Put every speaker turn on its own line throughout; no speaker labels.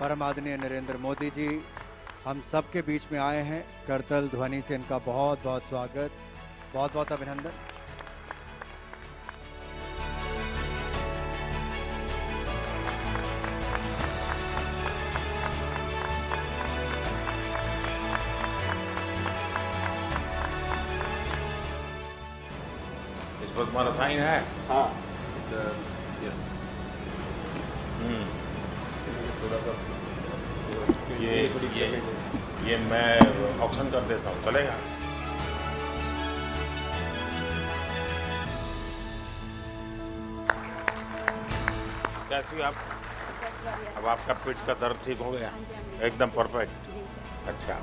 परम आदरणीय नरेंद्र मोदी जी हम सबके बीच में आए हैं। करतल ध्वनि से इनका बहुत बहुत स्वागत, बहुत बहुत अभिनंदन।
इस पर तुम्हारा साइन है?
हाँ, यस। थोड़ा सा
ये मैं ऑक्शन कर देता हूँ, चलेगा? कैसी आप? अब आपका पेट का दर्द ठीक हो गया? एकदम परफेक्ट।
जी सर।
अच्छा।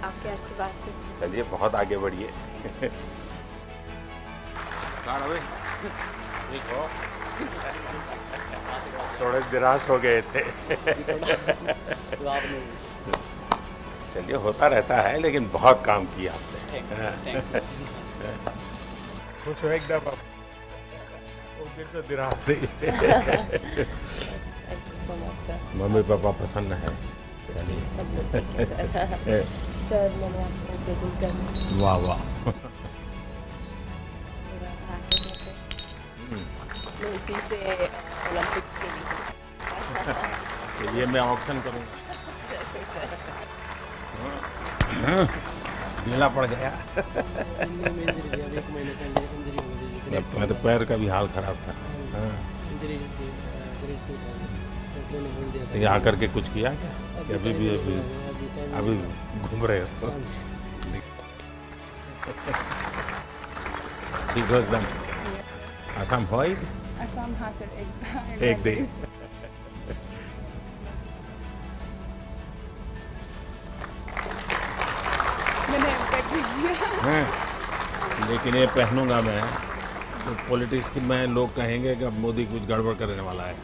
आपके आशीर्वाद से।
चलिए बहुत आगे बढ़िए। अभी ठीक हो? थोड़े निराश हो गए थे। चलिए होता रहता है, लेकिन बहुत काम किया आपने। कुछ हो एकदम वो दिन तो निराश थे।
Thank you so much sir.
Mummy papa प्रसन्न है?
सब लोग ठीक है सर। सर मैंने आपको प्रेजेंट करना।
वाह वाह।
मेरा रैकेट है, मैं इसी से ओलंपिक्स के लिए।
चलिए मैं ऑक्शन करूँगा। ढीला पड़ गया। तुम्हारे पैर का भी हाल खराब था। हाँ। ये आकर के कुछ किया क्या? कि अभी घूम रहे हो? ठीक हो एकदम? आसाम हो?
असम हाँ सर,
एक दिन।
मैंने पैक भी किया।
लेकिन ये पहनूंगा मैं तो पॉलिटिक्स की मैं, लोग कहेंगे कि अब मोदी कुछ गड़बड़ करने वाला है।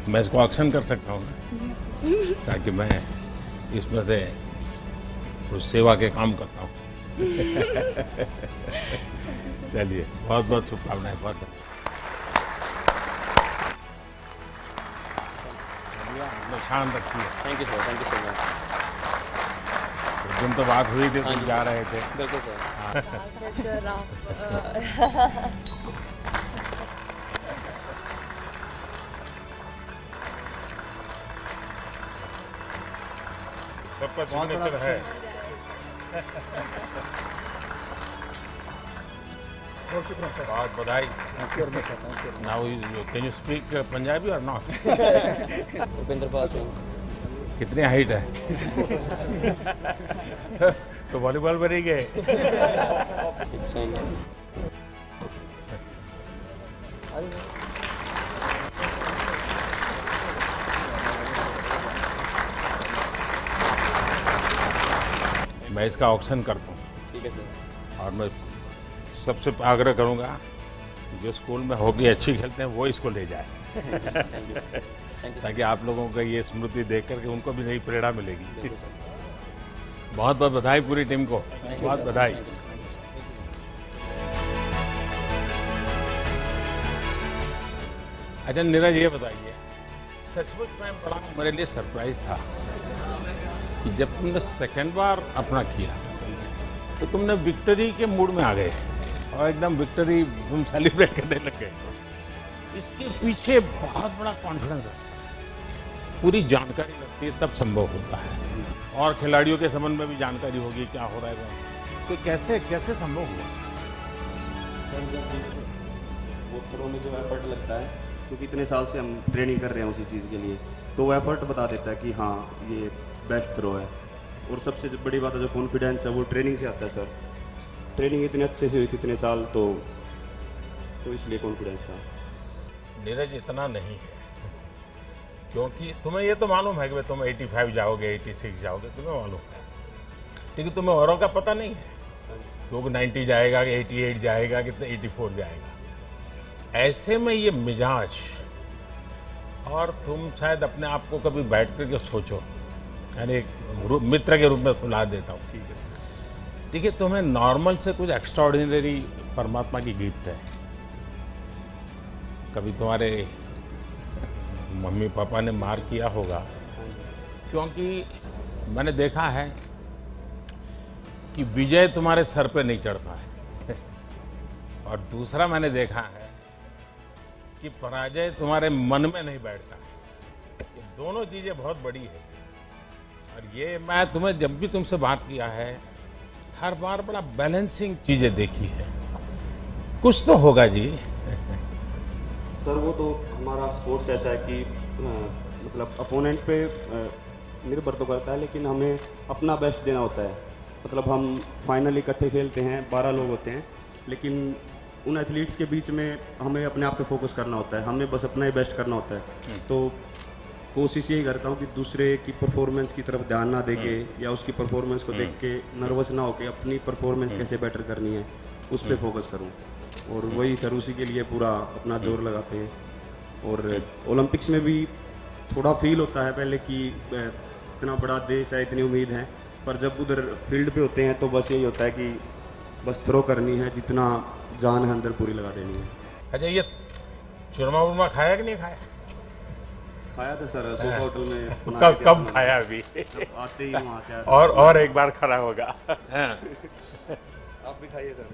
मैं इसको ऑक्शन कर सकता हूँ ना, ताकि मैं इसमें से कुछ सेवा के काम करता हूँ। चलिए बहुत बहुत शुभकामनाएं। बहुत शान रखिए।
Thank you sir, thank you so much.
उस दिन तो बात हुई थी, तुम जा रहे थे।
बिल्कुल सर।
सर आप
सबका सिग्नेचर है। बहुत बधाई। Now can you speak Punjabi और नॉट?
उपेंद्र पाल सिंह।
कितनी हाइट है? तो वॉलीबॉल में नहीं गए? मैं इसका ऑक्शन करता हूँ।
ठीक है सर।
और मैं सबसे आग्रह करूँगा, जो स्कूल में हॉकी अच्छी खेलते हैं वो इसको ले जाए।
Thank you sir.
ताकि आप लोगों को ये स्मृति देख करके उनको भी नई प्रेरणा मिलेगी।
बिल्कुल सर।
बहुत बहुत बधाई पूरी टीम को, बहुत बधाई। अच्छा नीरज, ये बताइए, सचमुच में बड़ा मेरे लिए सरप्राइज था कि जब तुमने सेकंड बार अपना किया तो तुमने विक्ट्री के मूड में आ गए और एकदम विक्ट्री तुम सेलिब्रेट करने लग गए। इसके पीछे बहुत बड़ा कॉन्फिडेंस है, पूरी जानकारी लगती है, तब संभव होता है। और खिलाड़ियों के संबंध में भी जानकारी होगी क्या हो रहा है, तो कैसे कैसे संभव हुआ?
सर जब वो थ्रो में जो एफर्ट लगता है, क्योंकि इतने साल से हम ट्रेनिंग कर रहे हैं उसी चीज़ के लिए, तो वो एफर्ट बता देता है कि हाँ ये बेस्ट थ्रो है। और सबसे बड़ी बात है जो कॉन्फिडेंस है वो ट्रेनिंग से आता है सर। ट्रेनिंग इतने अच्छे से हुई थी इतने साल, तो इसलिए कॉन्फिडेंस था।
नीरज इतना नहीं है, क्योंकि तुम्हें ये तो मालूम है कि तुम 85 जाओगे, 86 जाओगे, तुम्हें मालूम है, लेकिन तुम्हें औरों का पता नहीं है क्योंकि 90 जाएगा कि 88 जाएगा कि 84 जाएगा। ऐसे में ये मिजाज, और तुम शायद अपने आप को कभी बैठ करके सोचो, यानी एक मित्र के रूप में सुला देता हूँ। ठीक है, देखिए तुम्हें नॉर्मल से कुछ एक्स्ट्राऑर्डिनरी परमात्मा की गिफ्ट है। कभी तुम्हारे मम्मी पापा ने मार किया होगा, क्योंकि मैंने देखा है कि विजय तुम्हारे सर पे नहीं चढ़ता है और दूसरा मैंने देखा है कि पराजय तुम्हारे मन में नहीं बैठता है। ये दोनों चीज़ें बहुत बड़ी है और ये मैं तुम्हें जब भी तुमसे बात किया है हर बार बड़ा बैलेंसिंग चीज़ें देखी है। कुछ तो होगा जी।
सर वो तो हमारा स्पोर्ट्स ऐसा है कि मतलब अपोनेंट पे निर्भर तो करता है, लेकिन हमें अपना बेस्ट देना होता है। मतलब हम फाइनल इकट्ठे खेलते हैं, 12 लोग होते हैं, लेकिन उन एथलीट्स के बीच में हमें अपने आप पे फोकस करना होता है, हमें बस अपना ही बेस्ट करना होता है। तो कोशिश यही करता हूँ कि दूसरे की परफॉर्मेंस की तरफ ध्यान ना देके या उसकी परफॉर्मेंस को देख के नर्वस ना होके अपनी परफॉर्मेंस कैसे बेटर करनी है उस पर फोकस करूँ, और वही सर उसी के लिए पूरा अपना जोर लगाते हैं। और ओलंपिक्स में भी थोड़ा फील होता है पहले कि इतना बड़ा देश है, इतनी उम्मीद है, पर जब उधर फील्ड पे होते हैं तो बस यही होता है कि बस थ्रो करनी है, जितना जान है अंदर पूरी लगा देनी है।
अच्छा, ये चूरमा वूरमा खाया कि नहीं खाया?
खाया था सर, सोफा होटल में बना
कब
के
कब
अपना-
खाया अभी?
आते ही वहाँ से आते
और एक बार खड़ा होगा।
आप भी खाइए सर।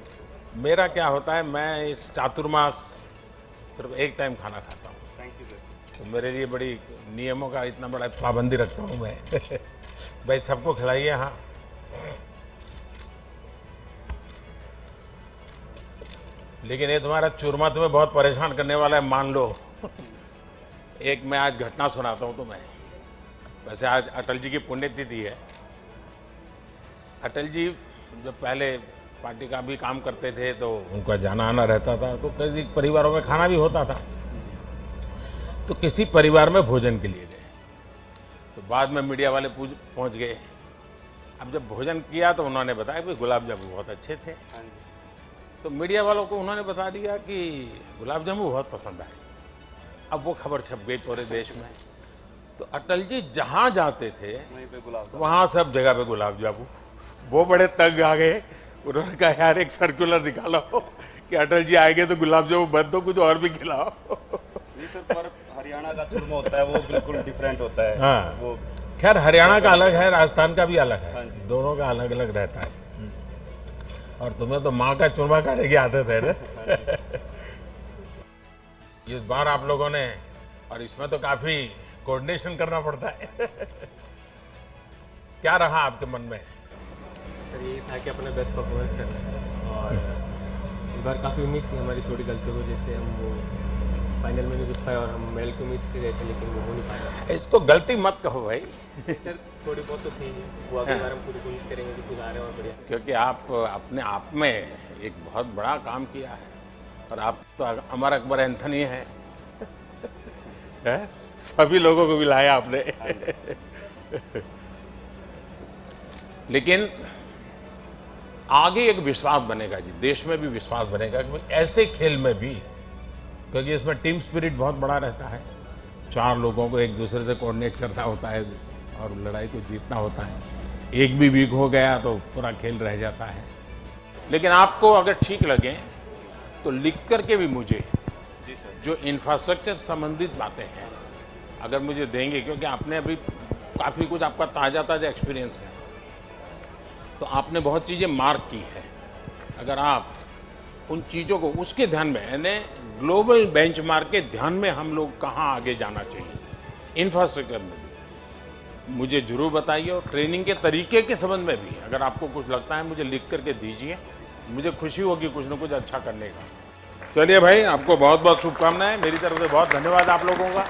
मेरा क्या होता है, मैं इस चातुर्मास सिर्फ एक टाइम खाना खाता हूँ,
थैंक यू सर।
तो मेरे लिए बड़ी नियमों का इतना बड़ा पाबंदी रखता हूँ मैं। भाई सबको खिलाइए। हाँ, लेकिन ये तुम्हारा चूरमा तुम्हें बहुत परेशान करने वाला है, मान लो। एक मैं आज घटना सुनाता हूँ तुम्हें। वैसे आज अटल जी की पुण्यतिथि है। अटल जी जब पहले पार्टी का भी काम करते थे तो उनका जाना आना रहता था, तो कई परिवारों में खाना भी होता था। तो किसी परिवार में भोजन के लिए गए, तो बाद में मीडिया वाले पहुंच गए। अब जब भोजन किया तो उन्होंने बताया कि गुलाब जामुन बहुत अच्छे थे। तो मीडिया वालों को उन्होंने बता दिया कि गुलाब जामुन बहुत पसंद आए। अब वो खबर छप गई पूरे देश में। तो अटल जी जहाँ जाते थे
वहीं पे गुलाब
वहाँ सब जगह पे गुलाब जामुन। वो बड़े तंग आ गए। उन्होंने कहा यार एक सर्कुलर निकालो कि अटल जी आएंगे तो गुलाब जामुन बंद दो, कुछ और भी खिलाओ।
नहीं सर, पर हरियाणा का चूरमा होता है वो बिल्कुल डिफरेंट होता है।
हाँ।
वो
खैर हरियाणा का अलग है, राजस्थान का भी अलग
हाँ
है,
जी।
दोनों का अलग अलग रहता है। और तुम्हें तो माँ का चूरमा खाने की आदत है ना। इस बार आप लोगों ने, और इसमें तो काफी कोऑर्डिनेशन करना पड़ता है। क्या रहा आपके मन में?
सर ये था कि अपना बेस्ट परफॉर्मेंस करना है, और इस बार काफ़ी उम्मीद थी हमारी थोड़ी गलतियों की वजह से हम वो फाइनल में नहीं घुस पाए, और हम मेडल की उम्मीद से गए थे लेकिन वो हो नहीं पाया।
इसको गलती मत कहो भाई,
सर थोड़ी बहुत तो थी, वो अगली बार हम पूरी कोशिश करेंगे कि सुधारें और बढ़िया।
क्योंकि आप अपने आप में एक बहुत बड़ा काम किया है, और आप तो अमर अकबर एंथनी हैं। हैं? सभी लोगों को भी लाया आपने। लेकिन आगे एक विश्वास बनेगा जी, देश में भी विश्वास बनेगा कि ऐसे खेल में भी, क्योंकि इसमें टीम स्पिरिट बहुत बड़ा रहता है। 4 लोगों को एक दूसरे से कोऑर्डिनेट करना होता है और लड़ाई को जीतना होता है। एक भी वीक हो गया तो पूरा खेल रह जाता है। लेकिन आपको अगर ठीक लगे तो लिख करके भी मुझे
जी सर।
जो इंफ्रास्ट्रक्चर संबंधित बातें हैं अगर मुझे देंगे, क्योंकि आपने अभी काफ़ी कुछ आपका ताज़ा एक्सपीरियंस है, तो आपने बहुत चीज़ें मार्क की है। अगर आप उन चीज़ों को उसके ध्यान में, यानी ग्लोबल बेंचमार्क के ध्यान में हम लोग कहाँ आगे जाना चाहिए इंफ्रास्ट्रक्चर में भी, मुझे ज़रूर बताइए। और ट्रेनिंग के तरीके के संबंध में भी अगर आपको कुछ लगता है मुझे लिख करके दीजिए, मुझे खुशी होगी कुछ ना कुछ अच्छा करने का। चलिए भाई, आपको बहुत बहुत शुभकामनाएं, मेरी तरफ से बहुत धन्यवाद आप लोगों का।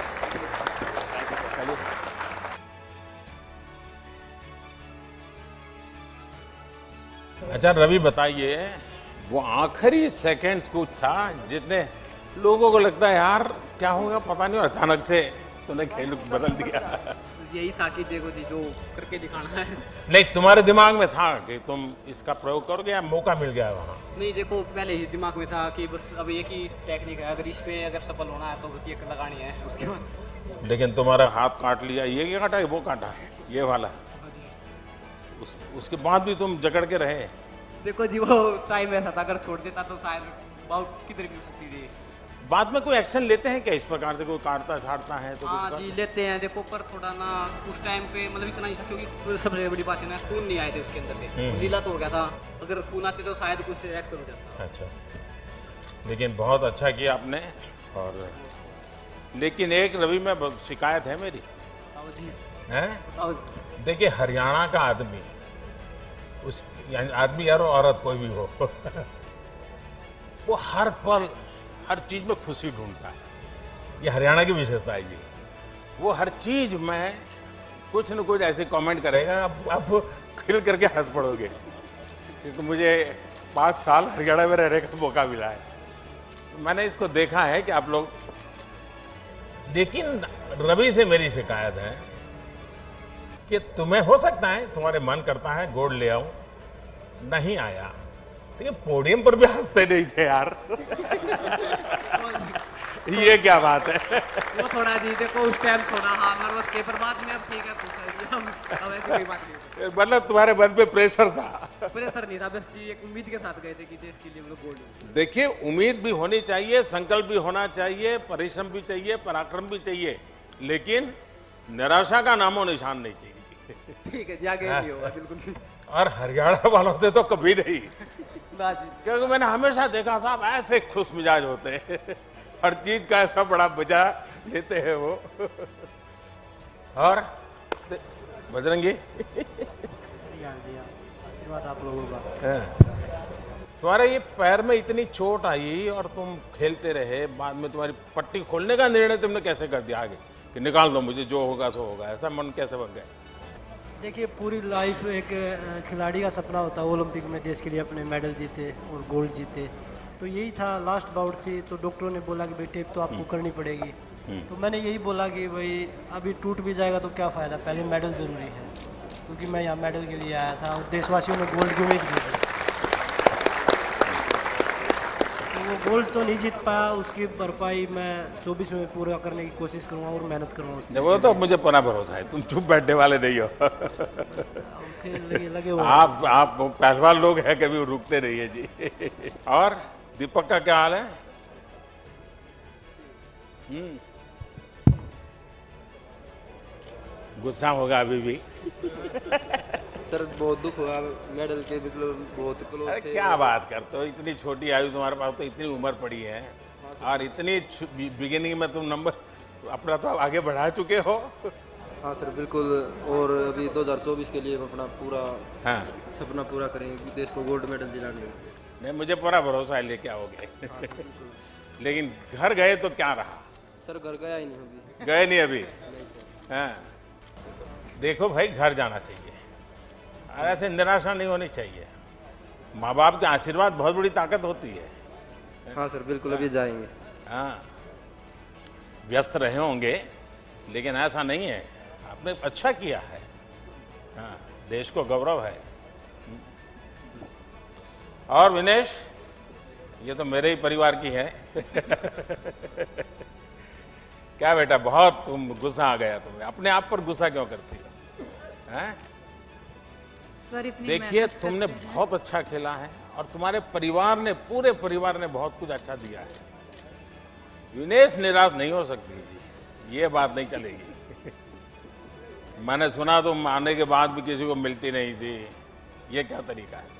अच्छा रवि, बताइए, वो आखिरी सेकंड्स कुछ था जितने लोगों को लगता है यार क्या होगा पता नहीं, और अचानक से तूने खेल बदल दिया।
यही था कि जेगो जी जो करके दिखाना है।
नहीं, तुम्हारे दिमाग में था कि तुम इसका प्रयोग करोगे या मौका मिल गया वहाँ?
नहीं देखो, पहले ही दिमाग में था कि बस अब एक ही टेक्निक है, अगर इस पे अगर सफल होना है तो बस ये लगानी है, उसके बाद।
लेकिन तुम्हारा हाथ काट लिया, ये क्या काटा है? वो काटा है, ये वाला। उसके बाद भी तुम जकड़ के रहे।
देखो जी वो टाइम ऐसा था, अगर छोड़ देता तो शायद बाउट किधर भी हो सकती थी।
बाद में कोई एक्शन लेते हैं क्या इस प्रकार से, कोई काटता छाटता है तो
हाँ
कुछ
जी लेते हैं। देखो पर थोड़ा ना उस टाइम पे मतलब इतना ही था, क्योंकि सबसे बड़ी बात है ना खून नहीं आए थे उसके अंदर से, लीला तो हो गया था। अगर खून आते तो शायद कुछ एक्शन हो जाता।
अच्छा, लेकिन बहुत अच्छा किया आपने। और लेकिन एक रवि में शिकायत है मेरी,
बताओ जी,
है
बताओ जी।
देखिए हरियाणा का आदमी, उस यानी आदमी यार औरत कोई भी हो वो हर पल हर चीज में खुशी ढूंढता है। ये हरियाणा की विशेषता है जी। वो हर चीज में कुछ न कुछ ऐसे कमेंट करेगा, आप खिल करके हंस पड़ोगे, क्योंकि मुझे 5 साल हरियाणा में रहने का मौका मिला है। मैंने इसको देखा है कि आप लोग, लेकिन रवि से मेरी शिकायत है कि तुम्हें हो सकता है तुम्हारे मन करता है गोल्ड ले आऊं, नहीं आया, लेकिन पोडियम पर भी हंसते नहीं थे यार ये क्या बात है?
वो थोड़ा जी देखो उस टाइम थोड़ा हाँ नर्वस थे, पर बाद में अब ठीक है, खुश है जी हम, अब ऐसी कोई बात नहीं है।
मतलब तुम्हारे मन पे प्रेशर था?
प्रेशर नहीं था, बस जी एक उम्मीद के साथ गए थे कि देश के लिए हम लोग गोल्ड।
देखिए उम्मीद भी होनी चाहिए, संकल्प भी होना चाहिए, परिश्रम भी चाहिए, पराक्रम भी चाहिए, लेकिन निराशा का नामो निशान नहीं चाहिए।
ठीक है जी, आगे नहीं होगा बिल्कुल।
और हरियाणा वालों से तो कभी नहीं,
ना जी,
क्योंकि मैंने हमेशा देखा साहब ऐसे खुश मिजाज होते हैं, हर चीज का ऐसा बड़ा मजा लेते हैं वो। और बजरंगी
आशीर्वाद आप लोगों का।
तुम्हारे ये पैर में इतनी चोट आई और तुम खेलते रहे, बाद में तुम्हारी पट्टी खोलने का निर्णय तुमने कैसे कर दिया आगे कि निकाल दो मुझे, जो होगा सो होगा, ऐसा मन कैसे बन गया?
देखिए पूरी लाइफ एक खिलाड़ी का सपना होता है ओलंपिक में देश के लिए अपने मेडल जीते और गोल्ड जीते, तो यही था। लास्ट बाउट थी तो डॉक्टरों ने बोला कि भाई टेप तो आपको करनी पड़ेगी, तो मैंने यही बोला कि भाई अभी टूट भी जाएगा तो क्या फ़ायदा, पहले मेडल ज़रूरी है, क्योंकि मैं यहाँ मेडल के लिए आया था और देशवासियों ने गोल्ड की उम्मीद की थी। तो वो गोल्ड तो नहीं जीत पाया, उसकी भरपाई मैं 24 में पूरा करने की कोशिश करूँगा और मेहनत करूँगा।
वो तो मुझे पूरा भरोसा है, तुम चुप बैठने वाले नहीं हो।
उसके लगे हुए
आप पहलवान लोग हैं, कभी रुकते नहीं है जी। और दीपक का क्या हाल है? गुस्सा होगा अभी भी?
सर बहुत दुख हुआ, मेडल के मतलब बहुत क्लोज
अरे
थे।
क्या बात करते हो, इतनी छोटी आयु तुम्हारे पास, तो इतनी उम्र पड़ी है और इतनी बिगिनिंग में तुम नंबर अपना तो आगे बढ़ा चुके हो।
हाँ सर बिल्कुल, और अभी 2024 के लिए हम अपना पूरा
हाँ
सपना पूरा करेंगे, देश को गोल्ड मेडल दिलाने।
नहीं, मुझे पूरा भरोसा है लेके आओगे। लेकिन घर गए तो क्या रहा?
सर घर गया ही नहीं अभी।
गए नहीं अभी?
नहीं सर।
हाँ देखो भाई, घर जाना चाहिए और ऐसे निराशा नहीं होनी चाहिए। माँ बाप के आशीर्वाद बहुत बड़ी ताकत होती है।
हाँ सर बिल्कुल, अभी जाएंगे।
हाँ व्यस्त रहे होंगे, लेकिन ऐसा नहीं है, आपने अच्छा किया है। हाँ देश को गौरव है। और विनेश, ये तो मेरे ही परिवार की है। क्या बेटा, बहुत तुम गुस्सा आ गया तुम्हें, अपने आप पर गुस्सा क्यों करती हो? हैं?
सर इतनी
देखिए
मेहनत
तुमने
करते हैं।
बहुत अच्छा खेला है और तुम्हारे परिवार ने, पूरे परिवार ने बहुत कुछ अच्छा दिया है। विनेश निराश नहीं हो सकती जी, ये बात नहीं चलेगी। मैंने सुना तुम आने के बाद भी किसी को मिलती नहीं थी, ये क्या तरीका है?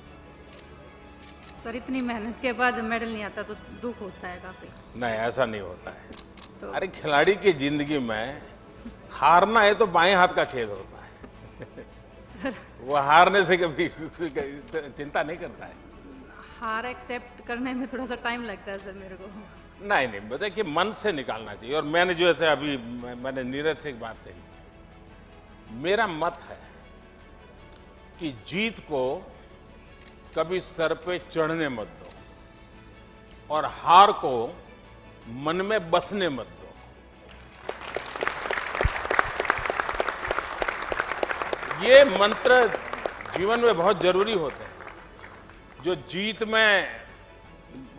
सर इतनी मेहनत के बाद जब मेडल नहीं आता तो दुख होता है काफी।
नहीं ऐसा नहीं होता है।
तो
अरे खिलाड़ी की जिंदगी में हारना है तो बाएं हाथ का खेल होता है।
सर
वो हारने से कभी चिंता नहीं करता है।
हार एक्सेप्ट करने में थोड़ा सा टाइम लगता है सर मेरे को।
नहीं नहीं, बताए कि मन से निकालना चाहिए। और मैंने जो ऐसे अभी मैंने नीरज से एक बात कही, मेरा मत है कि जीत को कभी सर पे चढ़ने मत दो और हार को मन में बसने मत दो। ये मंत्र जीवन में बहुत जरूरी होते हैं। जो जीत में,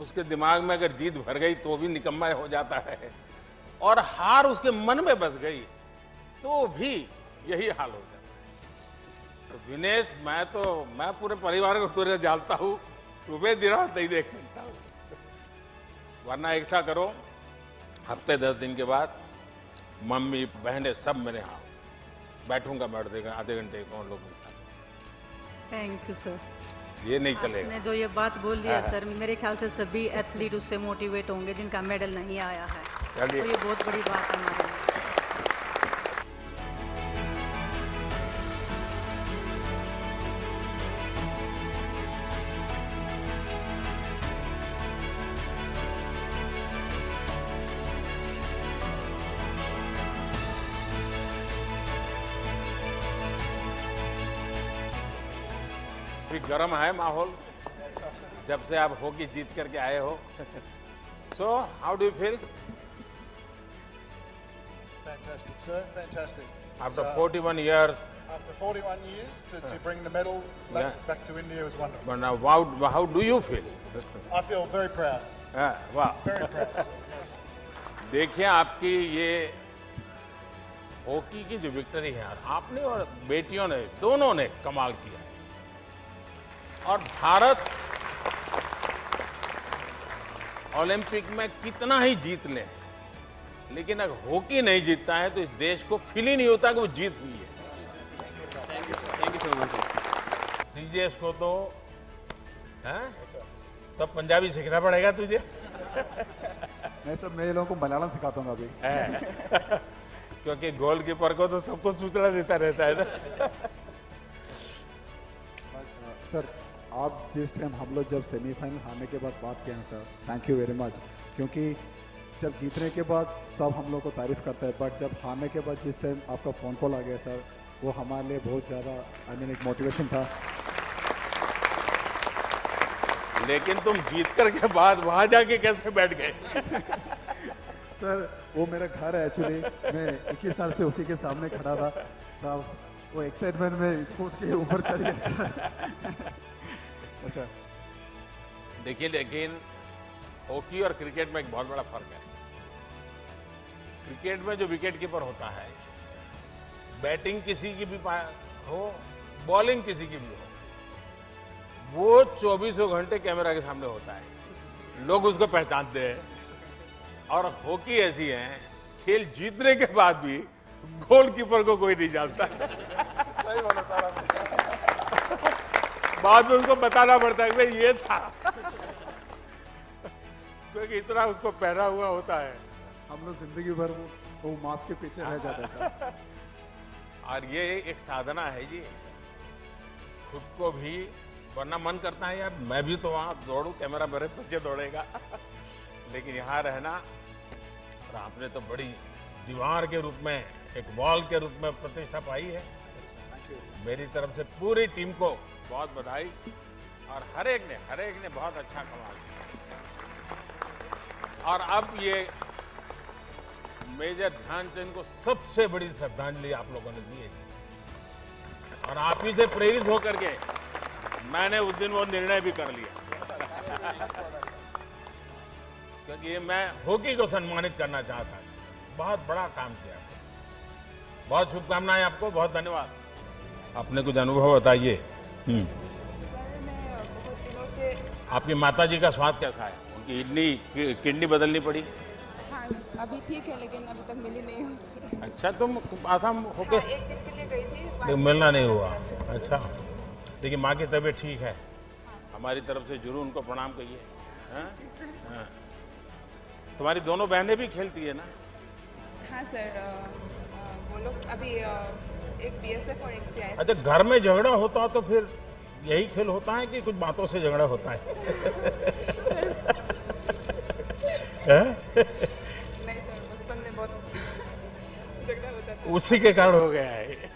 उसके दिमाग में अगर जीत भर गई तो भी निकम्मा हो जाता है, और हार उसके मन में बस गई तो भी यही हाल हो जाता है। तो विनेश, मैं पूरे परिवार को तुझे जानता हूं, तुम्हें दिन रात नहीं देख सकता हूं। वरना एकता करो हफ्ते 10 दिन के बाद मम्मी बहनें सब मेरे यहाँ बैठूंगा आधे घंटे कौन लोगों के साथ।
Thank you sir.
ये नहीं चलेगा।
आपने जो ये बात बोल दी है सर, मेरे ख्याल से सभी एथलीट उससे मोटिवेट होंगे जिनका मेडल नहीं आया है। तो ये बहुत बड़ी बात है हमारे लिए।
भी गर्म है माहौल जब से आप हॉकी जीत करके आए हो। So how do you feel?
Fantastic, sir. Fantastic.
After 41 years.
After 41 years to bring the medal back to India was wonderful.
But now, how do you feel?
I feel very proud.
वाह।
Very proud. Yes.
देखिए आपकी ये hockey की जो victory है यार, आपने और बेटियों ने दोनों ने कमाल किया। और भारत ओलंपिक में कितना ही जीत ले, लेकिन अगर हॉकी नहीं जीतता है तो इस देश को फील ही नहीं होता कि वो जीत हुई है।
Thank you so much.
सीजेस को तो तब पंजाबी सीखना पड़ेगा तुझे।
मैं सब मैं लोगों को मलयालम सिखाता हूँ अभी।
क्योंकि गोलकीपर को तो सबको सूचना देता रहता है ना।
सर आप जिस टाइम हम लोग जब सेमीफाइनल हारने के बाद बात किए हैं sir, thank you very much. क्योंकि जब जीतने के बाद सब हम लोग को तारीफ करता है, बट जब हारने के बाद जिस टाइम आपका फ़ोन कॉल आ गया सर, वो हमारे लिए बहुत ज़्यादा एक मोटिवेशन था।
लेकिन तुम जीत कर के बाद वहाँ जाके कैसे बैठ गए?
सर वो मेरा घर है एक्चुअली, मैं 21 साल से उसी के सामने खड़ा था, तब वो एक्साइटमेंट में कूद के ऊपर चढ़ गया सर। अच्छा
देखिए, लेकिन हॉकी और क्रिकेट में एक बहुत बड़ा फर्क है। क्रिकेट में जो विकेट कीपर होता है, बैटिंग किसी की भी हो, बॉलिंग किसी की भी हो, वो 24 घंटे कैमरा के सामने होता है, लोग उसको पहचानते हैं। और हॉकी ऐसी है, खेल जीतने के बाद भी गोलकीपर को कोई नहीं जानता।
सही बोला सर आपने।
बाद में उसको बताना पड़ता है कि भाई ये था, क्योंकि इतना उसको पहना हुआ होता है।
हम लोग जिंदगी भर वो मास्क के पीछे रह जाते हैं सर।
और ये एक साधना है जी, खुद को भी, वरना मन करता है यार मैं भी तो वहाँ दौड़ूं, कैमरा मेरे पीछे दौड़ेगा। लेकिन यहाँ रहना, और आपने तो बड़ी दीवार के रूप में, एक वॉल के रूप में प्रतिष्ठा पाई है। मेरी तरफ से पूरी टीम को बहुत बधाई, और हर एक ने बहुत अच्छा कमाल किया। और अब ये मेजर ध्यानचंद को सबसे बड़ी श्रद्धांजलि आप लोगों ने दी है, और आप ही से प्रेरित होकर के मैंने उस दिन वो निर्णय भी कर लिया। क्योंकि ये मैं हॉकी को सम्मानित करना चाहता हूँ। बहुत बड़ा काम किया, बहुत शुभकामनाएं आपको, बहुत धन्यवाद। अपने कुछ अनुभव बताइए।
सर मैं बहुत दिनों से,
आपकी माताजी का स्वास्थ्य कैसा है? उनकी किडनी बदलनी पड़ी?
हाँ अभी ठीक है, लेकिन अभी तक मिली नहीं हूँ।
अच्छा, तुम आसाम होके?
हाँ, एक दिन के लिए गई थी,
मिलना नहीं हुआ। अच्छा, लेकिन माँ की तबीयत ठीक है? हमारी तरफ से जरूर उनको प्रणाम कहिए। हाँ? तुम्हारी दोनों बहनें भी खेलती है ना?
हाँ सर, वो लोग अभी एक BSF और एक CIS।
अच्छा, घर में झगड़ा होता तो फिर यही खेल होता है कि कुछ बातों से झगड़ा होता है?
नहीं सर, बचपन में बहुत झगड़ा होता था।
उसी के कारण हो गया है।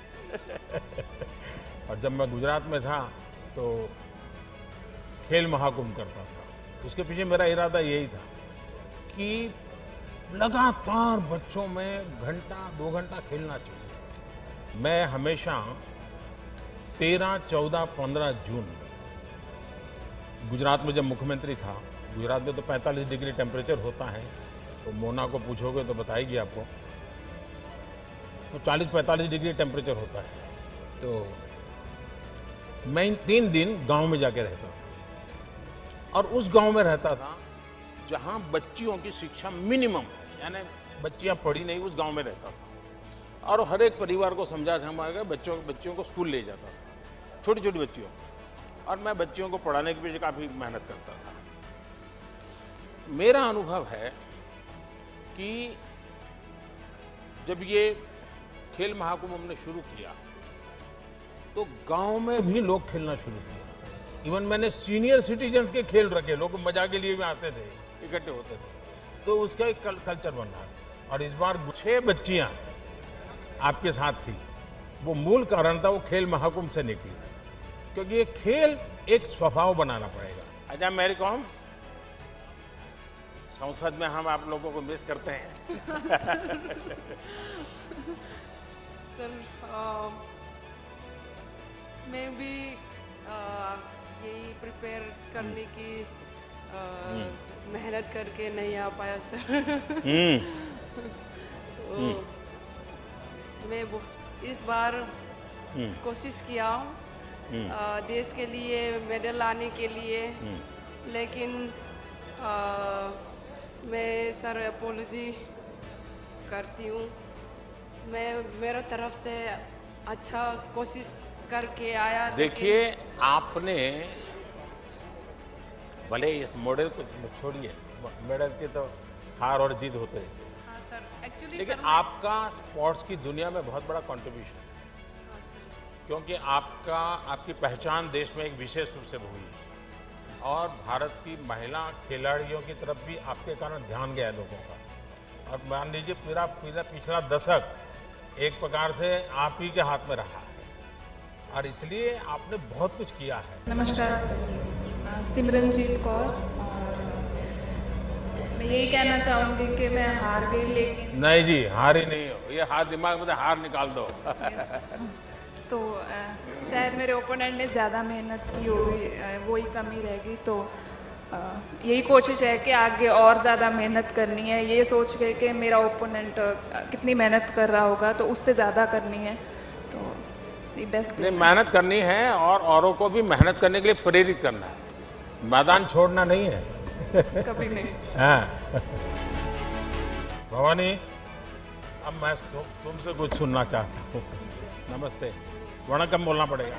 और जब मैं गुजरात में था तो खेल महाकुंभ करता था, उसके पीछे मेरा इरादा यही था कि लगातार बच्चों में घंटा 2 घंटा खेलना चाहिए। मैं हमेशा 13, 14, 15 जून गुजरात में जब मुख्यमंत्री था, गुजरात में तो 45 डिग्री टेम्परेचर होता है, तो मोना को पूछोगे तो बताएगी आपको, तो 40-45 डिग्री टेम्परेचर होता है। तो मैं इन 3 दिन गांव में जाके रहता था, और उस गांव में रहता था जहां बच्चियों की शिक्षा मिनिमम यानी बच्चियां पढ़ी नहीं, उस गांव में रहता था और हर एक परिवार को समझा के बच्चियों को स्कूल ले जाता था, छोटी छोटी बच्चियों, और मैं बच्चियों को पढ़ाने के पीछे काफ़ी मेहनत करता था। मेरा अनुभव है कि जब ये खेल महाकुंभ हमने शुरू किया तो गांव में भी लोग खेलना शुरू किया। इवन मैंने सीनियर सिटीजन्स के खेल रखे, लोग मजा के लिए भी आते थे, इकट्ठे होते थे, तो उसका एक कल्चर बना। और इस बार 6 बच्चियां आपके साथ थी, वो मूल कारण था, वो खेल महाकुंभ से निकली, क्योंकि ये खेल एक स्वभाव बनाना पड़ेगा। अच्छा मेरी कॉम संसद में हम आप लोगों को मिस करते हैं।
सर मैं भी यही प्रिपेयर करने की मेहनत करके नहीं आ पाया सर। तो मैं इस बार कोशिश किया देश के लिए मेडल लाने के लिए, लेकिन मैं सर अपोलॉजी करती हूँ। मैं मेरा तरफ से अच्छा कोशिश करके आया।
देखिए आपने भले इस मॉडल को छोड़िए, मेडल के तो हार और जीत होते हैं।
हाँ सर, एक्चुअली
लेकिन आपका स्पोर्ट्स की दुनिया में बहुत बड़ा कंट्रीब्यूशन है।
हाँ सर,
क्योंकि आपकी पहचान देश में एक विशेष रूप से हुई है और भारत की महिला खिलाड़ियों की तरफ भी आपके कारण ध्यान गया लोगों का। और मान लीजिए पूरा पिछला दशक एक प्रकार से आप ही के हाथ में रहा है और इसलिए आपने बहुत कुछ किया है।
नमस्कार, सिमरनजीत कौर। और मैं यही कहना चाहूँगी कि मैं हार गई, लेकिन
नहीं जी हारी नहीं हो, ये हाथ दिमाग में हार निकाल दो।
तो शायद मेरे ओपोनेंट ने ज़्यादा मेहनत की होगी, वही कमी रहेगी। तो यही कोशिश है कि आगे और ज़्यादा मेहनत करनी है, ये सोच के कि मेरा ओपोनेंट कितनी मेहनत कर रहा होगा तो उससे ज़्यादा करनी है। तो सी बेस्ट
नहीं, मेहनत करनी है और औरों को भी मेहनत करने के लिए प्रेरित करना है, मैदान छोड़ना नहीं है।
कभी नहीं।
हाँ भवानी, अब मैं तुमसे कुछ सुनना चाहता हूँ। नमस्ते, वणकम बोलना पड़ेगा।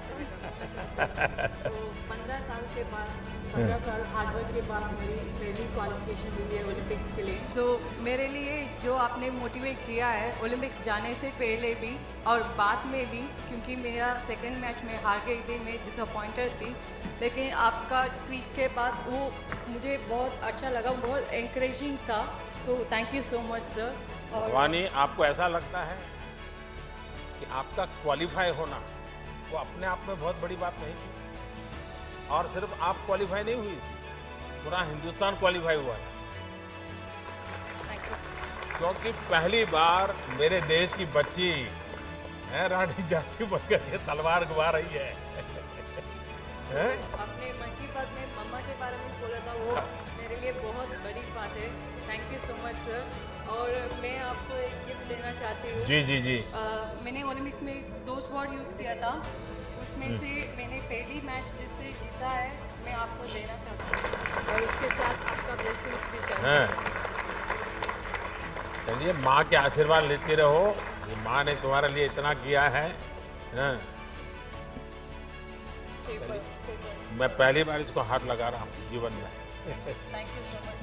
15 साल के बाद 15 साल हार्डवर्क के बाद मेरी पहली क्वालिफिकेशन हुई है ओलंपिक्स के लिए। तो मेरे लिए जो आपने मोटिवेट किया है ओलंपिक्स जाने से पहले भी और बाद में भी, क्योंकि मेरा सेकंड मैच में हार गई थी, मैं डिसअपॉइंटेड थी, लेकिन आपका ट्वीट के बाद वो मुझे बहुत अच्छा लगा, बहुत एनकरेजिंग था। तो thank you so much sir. और
भवानी, आपको ऐसा लगता है कि आपका क्वालिफाई होना वो अपने आप में बहुत बड़ी बात नहीं थी, और सिर्फ आप क्वालिफाई नहीं हुई, पूरा हिंदुस्तान क्वालिफाई हुआ है, क्योंकि पहली बार मेरे देश की बच्ची रानी झांसी बनकर के तलवार घुमा रही है।
आपने मन की बात में मम्मा के बारे में बोला था, वो मेरे लिए बहुत बड़ी बात है। Thank you so much sir. और मैं आपको एक गिफ्ट देना चाहती हूँ।
जी जी जी।
मैंने ओलंपिक्स में 2 स्पॉट यूज़ किया था, उसमें से मैंने पहली मैच जिससे जीता है मैं आपको देना चाहता हूँ, और उसके साथ आपका ब्लेसिंग्स भी चाहिए।
चलिए, माँ के आशीर्वाद लेते रहो, ये माँ ने तुम्हारे लिए इतना किया है ना। मैं पहली बार इसको हाथ लगा रहा हूँ जीवन में।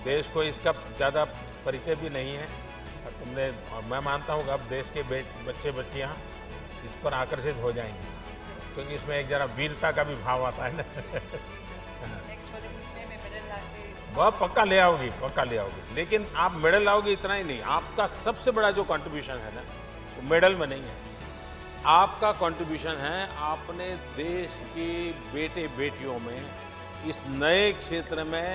देश को इसका ज़्यादा परिचय भी नहीं है, और मैं मानता हूँ कि अब देश के बच्चे बच्चियाँ इस पर आकर्षित हो जाएंगे, क्योंकि इसमें एक जरा वीरता का भी भाव आता है ना। वह पक्का ले आओगी, पक्का ले आओगी, लेकिन आप मेडल लाओगी इतना ही नहीं, आपका सबसे बड़ा जो कंट्रीब्यूशन है ना वो मेडल में नहीं है, आपका कंट्रीब्यूशन है आपने देश के बेटे बेटियों में इस नए क्षेत्र में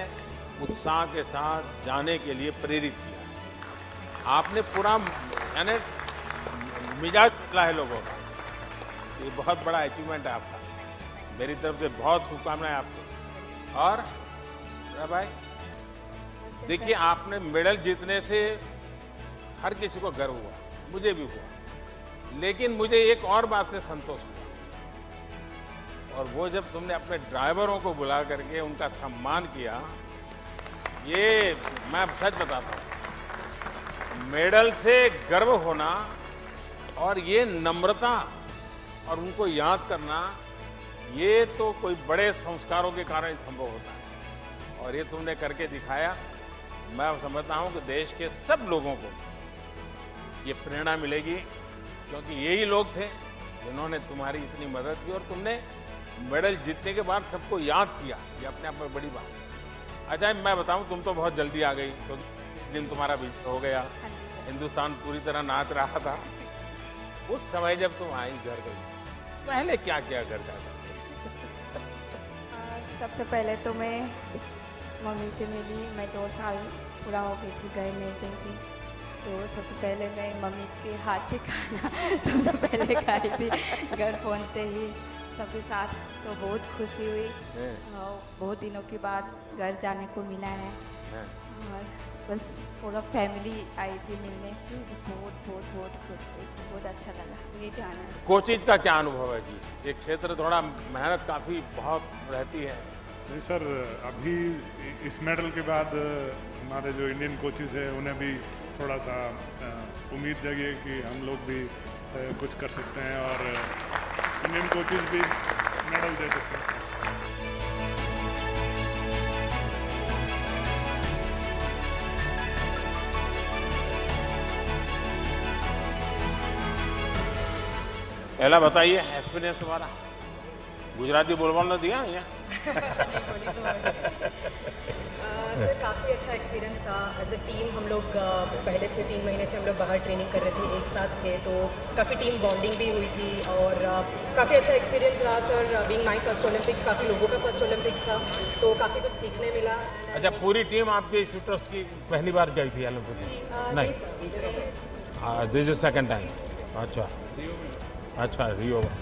उत्साह के साथ जाने के लिए प्रेरित किया। आपने पूरा यानी मिजाज बदला है लोगों का, ये बहुत बड़ा अचीवमेंट है आपका। मेरी तरफ से बहुत शुभकामनाएं आपको। और भाई देखिए, आपने मेडल जीतने से हर किसी को गर्व हुआ, मुझे भी हुआ, लेकिन मुझे एक और बात से संतोष हुआ, और वो जब तुमने अपने ड्राइवरों को बुला करके उनका सम्मान किया। ये मैं सच बताता हूँ, मेडल से गर्व होना और ये नम्रता और उनको याद करना, ये तो कोई बड़े संस्कारों के कारण संभव होता है और ये तुमने करके दिखाया। मैं समझता हूँ कि देश के सब लोगों को ये प्रेरणा मिलेगी, क्योंकि यही लोग थे जिन्होंने तुम्हारी इतनी मदद की और तुमने मेडल जीतने के बाद सबको याद किया। ये अपने आप में बड़ी बात है। अच्छा, मैं बताऊँ, तुम तो बहुत जल्दी आ गई, क्योंकि दिन तुम्हारा विजय हो गया, हिंदुस्तान पूरी तरह नाच रहा था। उस समय जब तुम आई घर गई, पहले क्या किया घर जाकर?
सबसे पहले तो मैं मम्मी से मिली। मैं 2 साल पूरा हो गई थी, घर नहीं गई थी, तो सबसे पहले मैं मम्मी के हाथ से खाना सबसे पहले खाई थी घर पहुँचते ही सबके साथ। तो बहुत खुशी हुई और बहुत दिनों के बाद घर जाने को मिला है और बस पूरा फैमिली आई थी मिलने, तो बहुत खुश हुई थी, बहुत अच्छा लगा ये जाना है।
कोचिज का क्या अनुभव है जी? ये क्षेत्र थोड़ा मेहनत काफ़ी बहुत रहती है।
नहीं सर, अभी इस मेडल के बाद हमारे जो इंडियन कोचेस हैं उन्हें भी थोड़ा सा उम्मीद जगी है कि हम लोग भी कुछ कर सकते हैं और इंडियन कोचेस भी मेडल दे सकते हैं।
पहला बताइए एक्सपीरियंस तुम्हारा। गुजराती बोलने दिया या?
सर काफ़ी अच्छा एक्सपीरियंस था। एज ए टीम हम लोग पहले से 3 महीने से हम लोग बाहर ट्रेनिंग कर रहे थे, एक साथ थे, तो काफ़ी टीम बॉन्डिंग भी हुई थी और काफ़ी अच्छा एक्सपीरियंस रहा sir. Being my first Olympics, काफ़ी लोगों का फर्स्ट ओलंपिक्स था, तो काफ़ी कुछ सीखने मिला।
अच्छा, पूरी टीम आपके शूटर्स की पहली बार गई थी ओलंपिक में? नहीं, दिस इज सेकंड टाइम। अच्छा, रियो में।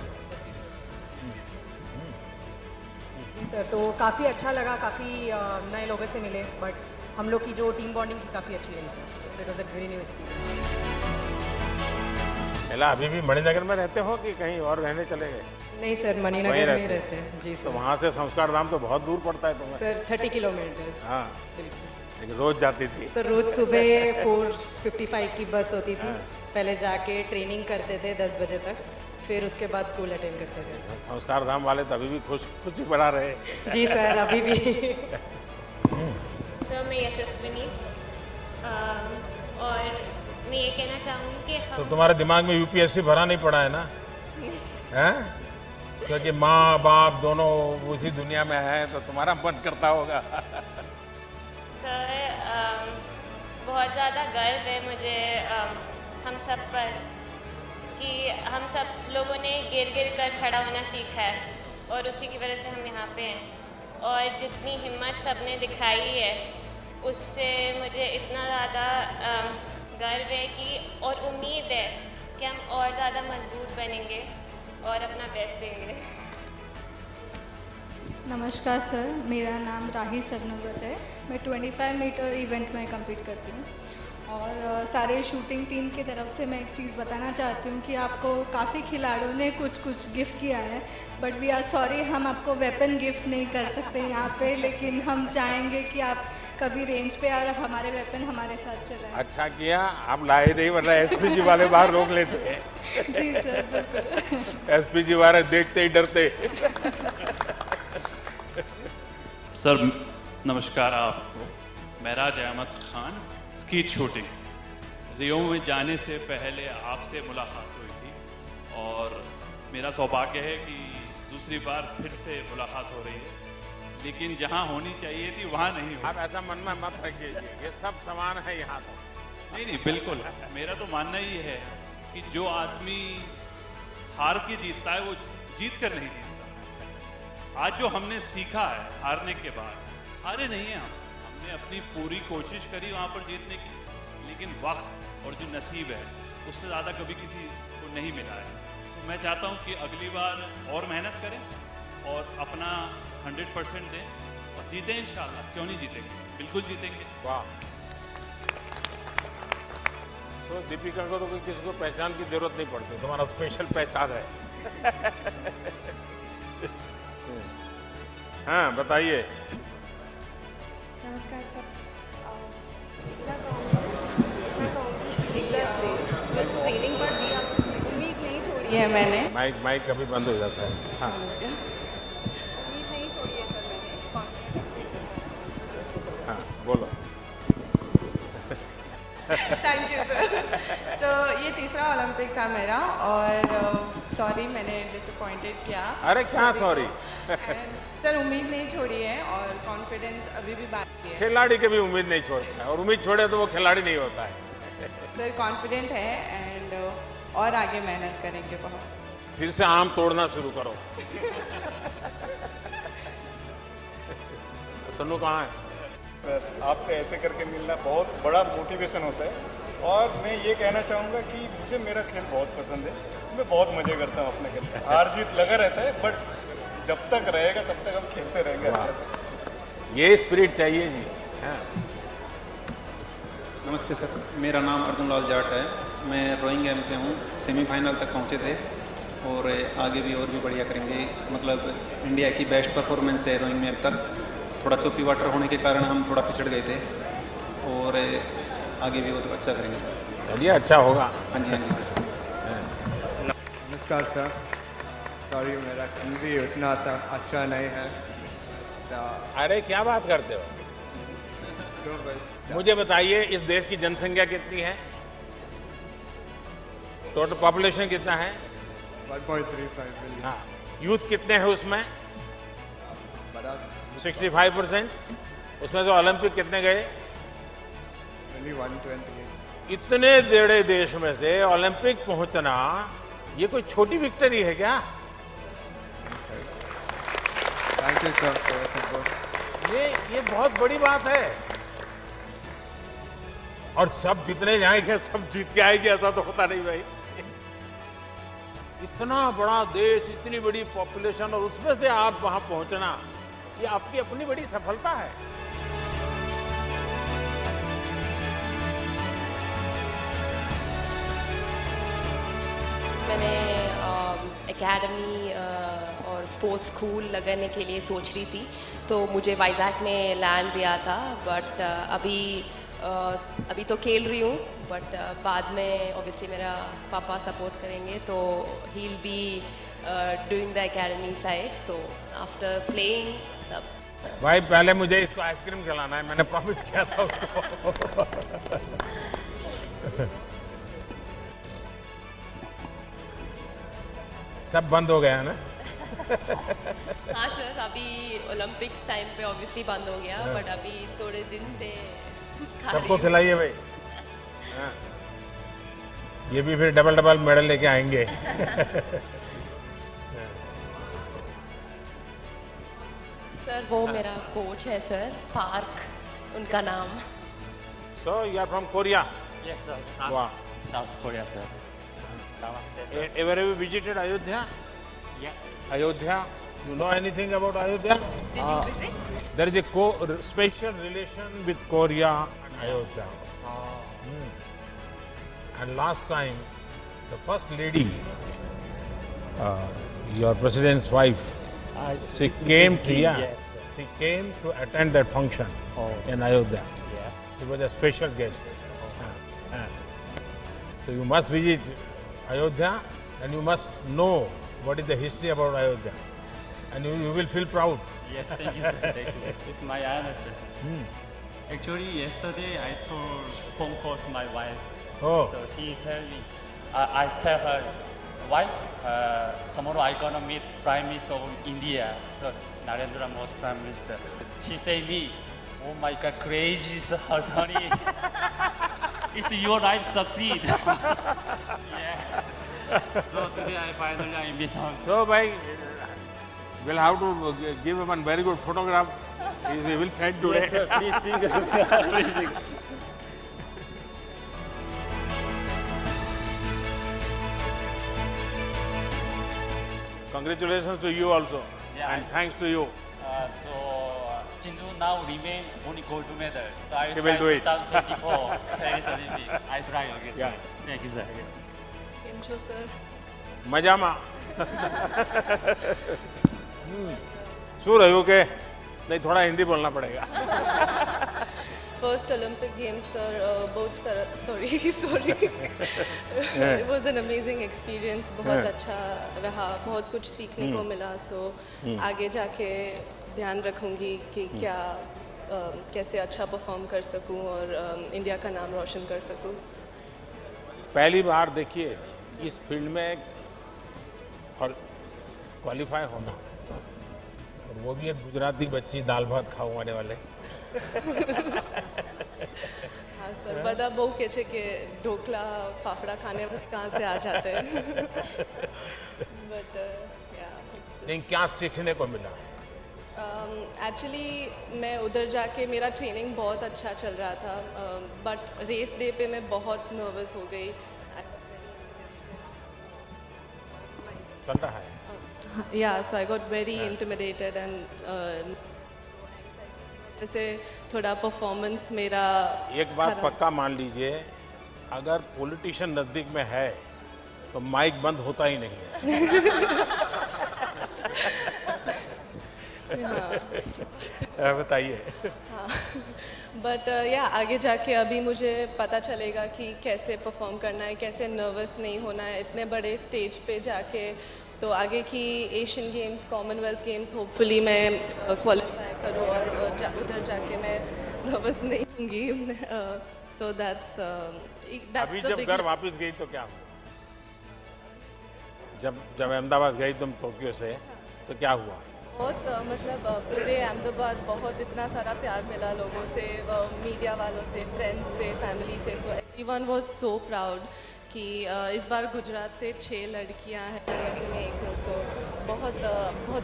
जी सर, तो काफ़ी अच्छा लगा, काफ़ी नए लोगों से मिले, बट हम लोग की जो टीम बॉन्डिंग थी काफ़ी अच्छी रही sir. It was a very new experience.
पहला अभी भी मणिनगर में रहते हो कि कहीं और रहने चले गए?
नहीं सर, मणिनगर में रहते हैं। जी सर।
तो वहाँ से संस्कार धाम तो बहुत दूर पड़ता है तुम्हें?
Sir 30 kilometres.
हाँ, लेकिन रोज जाती थी?
सर रोज सुबह 4:55 की बस होती थी। पहले जाके ट्रेनिंग करते थे 10 बजे तक, फिर उसके बाद स्कूल अटेंड करते थे।
संस्कार धाम वाले तो अभी भी खुशी बढ़ा रहे।
जी सर, अभी भी।
सर मैं यशस्विनी, और मैं ये कहना चाहूँगी कि हम
तो तुम्हारे दिमाग में यूपीएससी भरा नहीं पड़ा है ना? हैं? क्योंकि माँ बाप दोनों उसी दुनिया में है, तो तुम्हारा मन करता होगा।
सर बहुत ज़्यादा गर्व है मुझे हम सब पर कि हम सब लोगों ने गिर कर खड़ा होना सीखा है और उसी की वजह से हम यहाँ पे हैं। और जितनी हिम्मत सबने दिखाई है उससे मुझे इतना ज़्यादा गर्व है कि और उम्मीद है कि हम और ज़्यादा मजबूत बनेंगे और अपना बेस्ट देंगे।
नमस्कार सर, मेरा नाम राही सरनोबत है। मैं 25 मीटर इवेंट में compete करती हूँ और सारे शूटिंग टीम की तरफ से मैं एक चीज़ बताना चाहती हूँ कि आपको काफ़ी खिलाड़ियों ने कुछ गिफ्ट किया है, बट वी आर सॉरी हम आपको वेपन गिफ्ट नहीं कर सकते यहाँ पे, लेकिन हम चाहेंगे कि आप कभी रेंज पे और हमारे वेपन हमारे साथ चलाएं।
अच्छा किया आप लाए नहीं, वरना एसपीजी वाले बाहर रोक लेते हैं।
जी सर, बिल्कुल।
एसपीजी वाले देखते ही डरते।
सर नमस्कार आपको। महराज अहमद खान, स्कीट शूटिंग। रियो में जाने से पहले आपसे मुलाकात हुई थी और मेरा सौभाग्य है कि दूसरी बार फिर से मुलाकात हो रही है, लेकिन जहां होनी चाहिए थी वहां नहीं हो।
आप ऐसा मन में मत रखिए, ये सब समान है यहाँ तो।
नहीं बिल्कुल, मेरा तो मानना ही है कि जो आदमी हार के जीतता है वो जीत कर नहीं जीतता। आज जो हमने सीखा है हारने के बाद, हारे नहीं हैं हमने अपनी पूरी कोशिश करी वहाँ पर जीतने की, लेकिन वक्त और जो नसीब है उससे ज़्यादा कभी किसी को नहीं मिला है। तो मैं चाहता हूँ कि अगली बार और मेहनत करें और अपना 100% दें और जीतें इंशाल्लाह। क्यों नहीं जीतेंगे, बिल्कुल जीतेंगे।
वाह। तो दीपिका को तो कोई किसी को पहचान की जरूरत नहीं पड़ती, तुम्हारा स्पेशल पहचान है। हाँ बताइए।
नमस्कार सर, मैं कहूँगी
ट्रेनिंग पर भी उम्मीद नहीं छोड़ी है मैंने।
माइक कभी बंद हो जाता है। हाँ
उम्मीद नहीं छोड़ी है सर मैंने।
हाँ बोलो।
Thank you sir. सो ये तीसरा ओलंपिक था मेरा और सॉरी मैंने डिसअपॉइंटेड किया।
अरे क्या सॉरी।
सर उम्मीद नहीं छोड़ी है और कॉन्फिडेंस अभी भी बाकी है।
खिलाड़ी कभी उम्मीद नहीं छोड़ता है और उम्मीद छोड़े तो वो खिलाड़ी नहीं होता है।
सर कॉन्फिडेंट है एंड और आगे मेहनत करेंगे बहुत।
फिर से आम तोड़ना शुरू करो। तनु कहाँ है?
आपसे ऐसे करके मिलना बहुत बड़ा मोटिवेशन होता है और मैं ये कहना चाहूँगा कि मुझे मेरा खेल बहुत पसंद है। मैं बहुत मज़े करता हूँ अपने खेल में। हार जीत लगा रहता है बट जब तक रहेगा तब तक हम खेलते रहेंगे अच्छे से।
ये स्पिरिट चाहिए जी। हाँ।
नमस्ते सर, मेरा नाम अर्जुन लाल जाट है। मैं रोइंग गेम से हूँ। सेमीफाइनल तक पहुँचे थे और आगे भी और भी बढ़िया करेंगे। मतलब इंडिया की बेस्ट परफॉर्मेंस है रोइंग में अब तक। थोड़ा चोपी वाटर होने के कारण हम थोड़ा पिछड़ गए थे और आगे भी और अच्छा करेंगे सर।
चलिए अच्छा होगा।
हाँ जी हाँ जी।
नमस्कार सर, सॉरी मेरा हिंदी उतना अच्छा नहीं है।
अरे क्या बात करते हो? मुझे बताइए इस देश की जनसंख्या कितनी है? टोटल पॉपुलेशन कितना है?
1.35 मिलियन।
हाँ, यूथ कितने हैं उसमें? 65%। उसमें से ओलंपिक कितने गए?
128।
इतने बड़े देश में से ओलंपिक पहुंचना ये कोई छोटी विक्ट्री है क्या?
Thank you sir for your support.
ये बहुत बड़ी बात है और सब जितने जाएंगे सब जीत के आएंगे ऐसा तो होता नहीं भाई। इतना बड़ा देश, इतनी बड़ी पॉपुलेशन और उसमें से आप वहां पहुंचना ये आपकी अपनी बड़ी सफलता है।
मैंने एकेडमी और स्पोर्ट्स स्कूल लगाने के लिए सोच रही थी तो मुझे वाइजैक में लैंड दिया था बट अभी तो खेल रही हूँ बट बाद में ऑब्वियसली मेरा पापा सपोर्ट करेंगे तो he will be doing the academy side तो आफ्टर प्लेइंग तब।
भाई पहले मुझे इसको आइसक्रीम खिलाना है, मैंने प्रॉमिस किया था उसको। सब बंद हो गया ना?
हाँ सर, अभी ओलंपिक्स टाइम पे ऑब्वियसली बंद हो गया बट अभी थोड़े दिन से
सबको खिलाइए भाई। हाँ। ये भी फिर डबल मेडल लेके आएंगे।
सर वो मेरा कोच है सर, पार्क उनका नाम।
So you are from Korea?
Yes sir.
Wow.
South Korea sir. Namaste sir.
Ever have you visited Ayodhya?
Yeah.
Ayodhya? You know anything about Ayodhya?
Did you visit?
There is a special relation with Korea and Ayodhya. And last time, the first lady, your president's wife, she came to she came to attend that function in Ayodhya.
Yeah.
She was a special guest. So you must visit Ayodhya and you must know what is the history about Ayodhya. And you will feel proud.
Yes, thank you sir. Thank you. It's my honor sir. Actually, yesterday I told phone calls my wife.
Oh.
So she tell me, I tell her, wife, tomorrow I gonna meet Prime Minister of India. So Narendra Modi Prime Minister. She say me, oh my God, crazy honey. It's your life succeed. Yes. So today I finally meet her.
So bhai, we'll have to give him a very good photograph. He will send today.
Yes sir, please sing. Please sing.
Congratulations to you also,
Yeah,
and thanks to you.
Sindhu now remain only gold medal. So I
She
try
will do it.
2024 Paris Olympic. I try again.
Yeah.
Sir. Thank you, sir.
કેમ છો sir?
મજામાં. શું રહ્યું કે नहीं थोड़ा हिंदी बोलना पड़ेगा.
first Olympic Games, sir, sorry. It was an amazing experience. बहुत अच्छा रहा, बहुत कुछ सीखने को मिला. So आगे जाके ध्यान रखूँगी कि क्या कैसे अच्छा परफॉर्म कर सकूँ और इंडिया का नाम रोशन कर सकूँ.
पहली बार देखिए इस फील्ड में और क्वालिफाई होना, और वो भी एक गुजराती बच्ची दाल भात खाने वाले.
हाँ सर, बड़ा बहु कहते कि ढोकला फाफड़ा खाने कहाँ से आ जाते हैं. बट
नहीं, क्या सीखने को मिला?
एक्चुअली मैं उधर जाके मेरा ट्रेनिंग बहुत अच्छा चल रहा था, बट रेस डे पे मैं बहुत नर्वस हो गई.
चल रहा है.
Yeah, so I got very intimidated and जैसे थोड़ा परफॉर्मेंस मेरा.
एक बात पक्का मान लीजिए, अगर पॉलिटिशियन नजदीक में है तो माइक बंद होता ही नहीं है. बताइए.
हाँ, बट या आगे जाके अभी मुझे पता चलेगा कि कैसे परफॉर्म करना है, कैसे नर्वस नहीं होना है इतने बड़े स्टेज पे जाके. तो आगे की Asian games, Commonwealth games hopefully मैं क्वालिफाई करूँ और उधर जाके मैं नर्वस नहीं होंगी. सो दैट्स
अभी जब घर वापस गई तो क्या हुआ? जब अहमदाबाद गई तुम टोक्यो से, तो क्या हुआ?
बहुत मतलब पूरे अहमदाबाद बहुत इतना सारा प्यार मिला लोगों से, मीडिया वालों से, फ्रेंड्स से, फैमिली से. So everyone was so proud कि इस बार गुजरात से 6 लड़कियां हैं, वैसे में एक हूँ. सो बहुत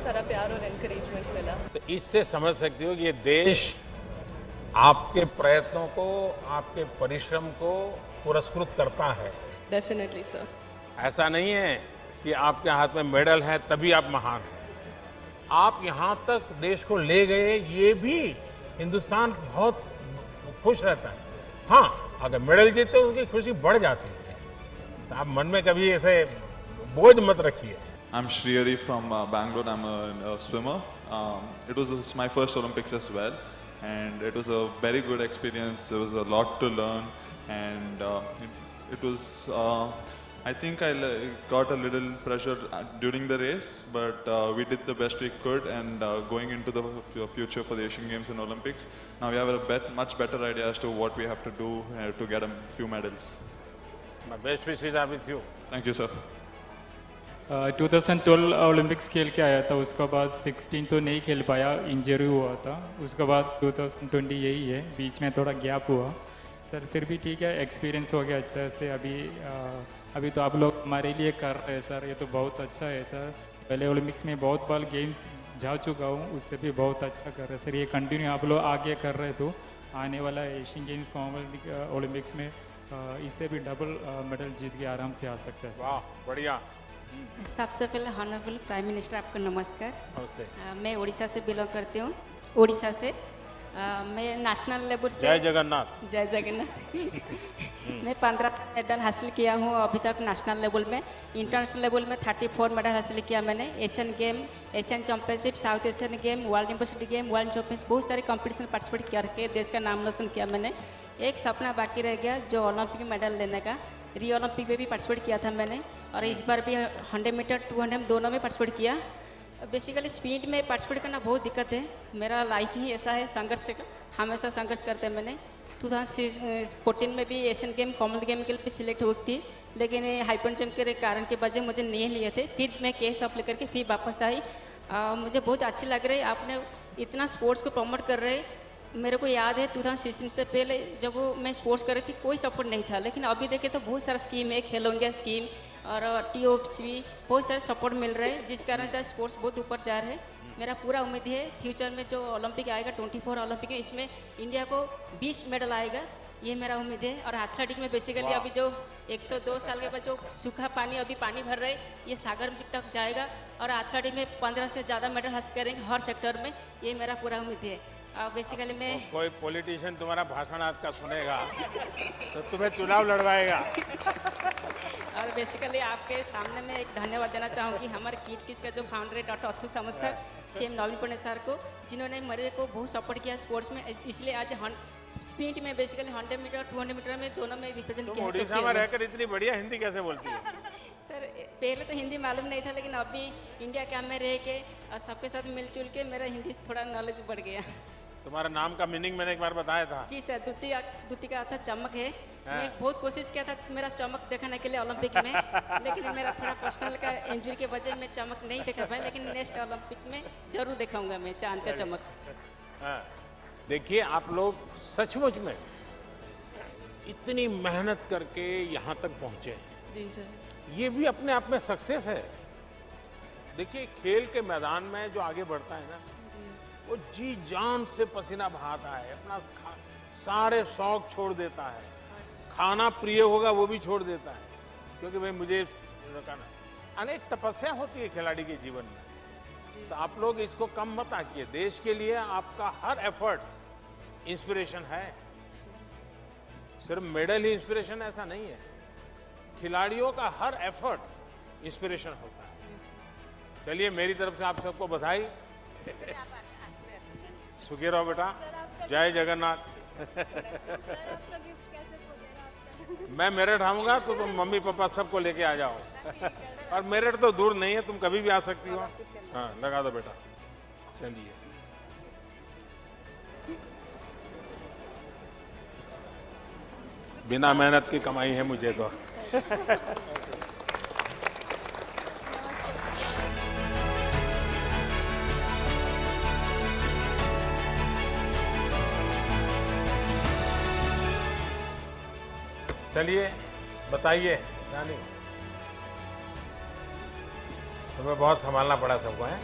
सारा प्यार और एनकरेजमेंट मिला.
तो इससे समझ सकते हो कि ये देश आपके प्रयत्नों को, आपके परिश्रम को पुरस्कृत करता है.
Definitely sir.
ऐसा नहीं है कि आपके हाथ में मेडल है तभी आप महान हैं. आप यहाँ तक देश को ले गए, ये भी हिंदुस्तान बहुत खुश रहता है. हाँ, अगर मेडल जीते उसकी खुशी बढ़ जाती है. तो आप मन में कभी ऐसे बोझ मत रखिए.
I'm Shriyari from Bangalore. I'm a swimmer. It was my first Olympics as well, and it was a very good experience. There was a lot to learn, and it was. I think I got a little pressure during the race, but we did the best we could, and going into the future for the Asian Games and Olympics, now we have a much better idea as to what we have to do to get a few medals.
My best wishes are with you.
Thank you, sir.
2012 Olympics खेल के आया था, उसके बाद 16 तो नहीं खेल पाया, इंजरी हुआ था. उसके बाद 2020 यही है, बीच में थोड़ा गैप हुआ. सर फिर भी ठीक है, एक्सपीरियंस हो गया अच्छा से. अभी तो आप लोग हमारे लिए कर रहे हैं सर, ये तो बहुत अच्छा है सर. पहले ओलंपिक्स में बहुत बार गेम्स जा चुका हूँ, उससे भी बहुत अच्छा कर रहे हैं सर. ये कंटिन्यू आप लोग आगे कर रहे तो आने वाला एशियन गेम्स, कॉमनवेल्थ ओलंपिक्स में इससे भी डबल मेडल जीत के आराम से आ सकता है.
वाह, बढ़िया.
सबसे पहले हॉनरेबल प्राइम मिनिस्टर आपको नमस्कार.
नमस्ते.
मैं उड़ीसा से बिलोंग करती हूँ. उड़ीसा से मैं नेशनल लेवल से.
जय जगन्नाथ.
जय जगन्नाथ. मैं 15 मेडल हासिल किया हूँ अभी तक नेशनल लेवल में. इंटरनेशनल लेवल में 34 मेडल हासिल किया मैंने. Asian game, Asian championship, south Asian game, world university game, world championship, बहुत सारे कंपटीशन पार्टिसिपेट करके देश का नाम रोशन किया मैंने. एक सपना बाकी रह गया जो ओलंपिक मेडल लेने का. रियो ओलंपिक में भी पार्टिसिपेट किया था मैंने, और इस बार भी 100 मीटर 200 दोनों में पार्टिसिपेट किया. बेसिकली स्पीड में पार्टिसिपेट करना बहुत दिक्कत है. मेरा लाइफ ही ऐसा है, संघर्ष, हमेशा संघर्ष करते हैं मैंने. 2014 में भी एशियन गेम, कॉमनवेल्थ गेम के लिए सिलेक्ट हुई थी, लेकिन हाइपर जंप के कारण की वजह मुझे नहीं लिए थे. फिर मैं केस अप्लाई करके फिर वापस आई. मुझे बहुत अच्छी लग रही है, आपने इतना स्पोर्ट्स को प्रमोट कर रहे. मेरे को याद है 2016 से पहले जब मैं स्पोर्ट्स कर रही थी कोई सपोर्ट नहीं था, लेकिन अभी देखे तो बहुत सारा स्कीम है, खेलो इंडिया स्कीम और TOPC, बहुत सारे सपोर्ट मिल रहे हैं, जिस कारण से स्पोर्ट्स बहुत ऊपर जा रहे हैं. मेरा पूरा उम्मीद है फ्यूचर में जो ओलंपिक आएगा 24 ओलंपिक में, इसमें इंडिया को 20 मेडल आएगा, ये मेरा उम्मीद है. और एथलेटिक में बेसिकली अभी जो 102 साल के बाद जो सूखा पानी अभी पानी भर रहे, ये सागर तक जाएगा, और एथलेटिक में 15 से ज़्यादा मेडल हासिल करेंगे हर सेक्टर में, ये मेरा पूरा उम्मीद है. बेसिकली मैं
कोई पॉलिटिशियन तुम्हारा भाषण आज का सुनेगा तो तुम्हें चुनाव लड़वाएगा.
और बेसिकली आपके सामने मैं एक धन्यवाद देना चाहूँगी हमारे किट किस का जो फाउंडर है डॉक्टर अच्युत सामंत सर, CM नवीन पटनायक सर को, जिन्होंने मेरे को बहुत सपोर्ट किया स्पोर्ट्स में. इसलिए आज स्पीड में बेसिकली 100 मीटर 200 मीटर में दोनों में रिप्रेजेंट
तुम
किया है।
उड़ीसा में रहकर इतनी बढ़िया हिंदी कैसे बोलती है?
सर पहले तो हिंदी मालूम नहीं था, लेकिन अभी इंडिया कैंप में रह के और सबके साथ मिलजुल के मेरा हिंदी थोड़ा नॉलेज बढ़ गया।
तुम्हारा नाम का मीनिंग मैंने एक बार बताया था।
जी सर, द्वितीय का अर्थ चमक है।
हाँ।
मैं बहुत कोशिश किया था मेरा चमक दिखाने के लिए ओलंपिक में, लेकिन मेरा थोड़ा पर्सनल का इंजरी के वजह में चमक नहीं दिखा पाया, लेकिन नेक्स्ट ओलंपिक में जरूर दिखाऊंगा मैं चांद का चमक।
हाँ। देखिए आप लोग सचमुच में इतनी मेहनत करके यहाँ तक पहुँचे हैं,
जी सर।
ये भी अपने आप में सक्सेस है। देखिए खेल के मैदान में जो आगे बढ़ता है ना, वो जी जान से पसीना बहाता है, अपना सारे शौक छोड़ देता है, खाना प्रिय होगा वो भी छोड़ देता है, क्योंकि भाई मुझे अनेक तपस्या होती है खिलाड़ी के जीवन में। तो आप लोग इसको कम मत आकिए। देश के लिए आपका हर एफर्ट इंस्पिरेशन है। सिर्फ मेडल ही इंस्पिरेशन ऐसा नहीं है, खिलाड़ियों का हर एफर्ट इंस्पिरेशन होता है। चलिए मेरी तरफ से आप सबको बधाई। सुखी रहो बेटा, जय जगन्नाथ। मैं मेरठ आऊंगा तो तुम मम्मी पापा सबको लेके आ जाओ। और मेरठ तो दूर नहीं है, तुम कभी भी आ सकती हो। हाँ लगा दो बेटा। चलिए बिना मेहनत की कमाई है मुझे तो। चलिए बताइए रानी, तुम्हें बहुत संभालना पड़ा सबको है।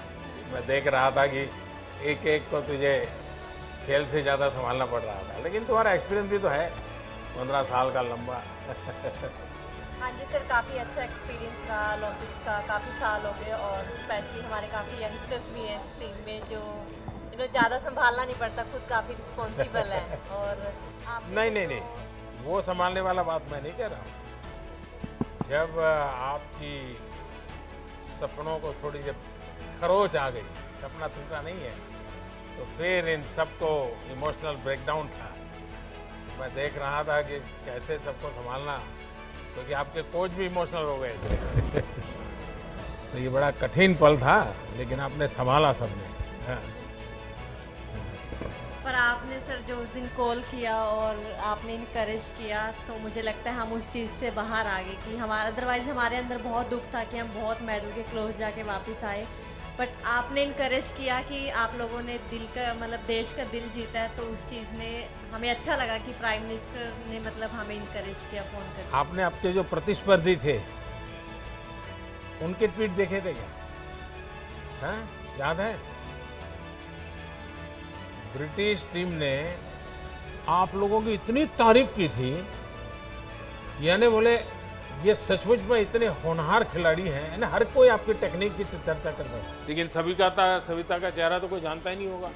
मैं देख रहा था कि एक एक को तुझे खेल से ज़्यादा संभालना पड़ रहा था, लेकिन तुम्हारा एक्सपीरियंस भी तो है 15 साल का लंबा।
हाँ जी सर, काफ़ी अच्छा एक्सपीरियंस रहा ओलंपिक्स का। काफ़ी साल हो गए और स्पेशली हमारे काफ़ी यंगस्टर्स भी हैं इस टीम में जो ज़्यादा संभालना नहीं पड़ता, खुद काफ़ी रिस्पॉन्सिबल है। और
नहीं, वो संभालने वाला बात मैं नहीं कह रहा हूँ। जब आपकी सपनों को थोड़ी जब खरोच आ गई, सपना टूटा नहीं है, तो फिर इन सबको इमोशनल ब्रेकडाउन था। मैं देख रहा था कि कैसे सबको संभालना, क्योंकि आपके कोच भी इमोशनल हो गए थे। तो ये बड़ा कठिन पल था, लेकिन आपने संभाला सबने। हाँ।
पर आपने सर जो उस दिन कॉल किया और आपने इनकरेज किया, तो मुझे लगता है हम उस चीज़ से बाहर आ गए कि हमारा अदरवाइज़ हमारे अंदर बहुत दुख था कि हम बहुत मेडल के क्लोज जाके वापस आए। बट आपने इनकरेज किया कि आप लोगों ने दिल का मतलब देश का दिल जीता है, तो उस चीज़ ने हमें अच्छा लगा कि प्राइम मिनिस्टर ने मतलब हमें इनकरेज किया फ़ोन करके।
आपने आपके जो प्रतिस्पर्धी थे उनके ट्वीट देखे थे क्या? हाँ याद है? ब्रिटिश टीम ने आप लोगों की इतनी तारीफ की थी, यानी बोले ये सचमुच में इतने होनहार खिलाड़ी हैं ना। हर कोई आपकी टेक्निक की चर्चा कर रहा है, लेकिन सविता का चेहरा तो कोई जानता ही नहीं होगा।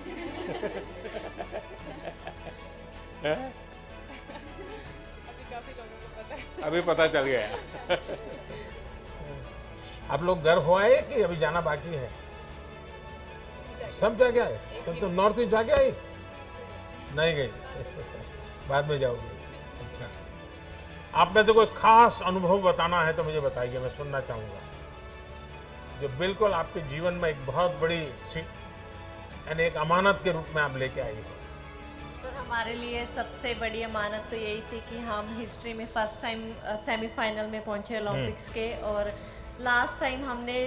अभी पता चल गया। आप लोग घर हो आए कि अभी जाना बाकी है? सब जाके आए? तो नॉर्थ ईस्ट जाके आई? नहीं गई? बाद में जाओगे? अच्छा, आप में से कोई खास अनुभव बताना है तो मुझे बताइए, मैं सुनना चाहूँगा, जो बिल्कुल आपके जीवन में एक बहुत बड़ी यानी एक अमानत के रूप में आप लेके आई हो।
सर हमारे लिए सबसे बड़ी अमानत तो यही थी कि हम हिस्ट्री में फर्स्ट टाइम सेमीफाइनल में पहुंचे ओलंपिक्स के, और लास्ट टाइम हमने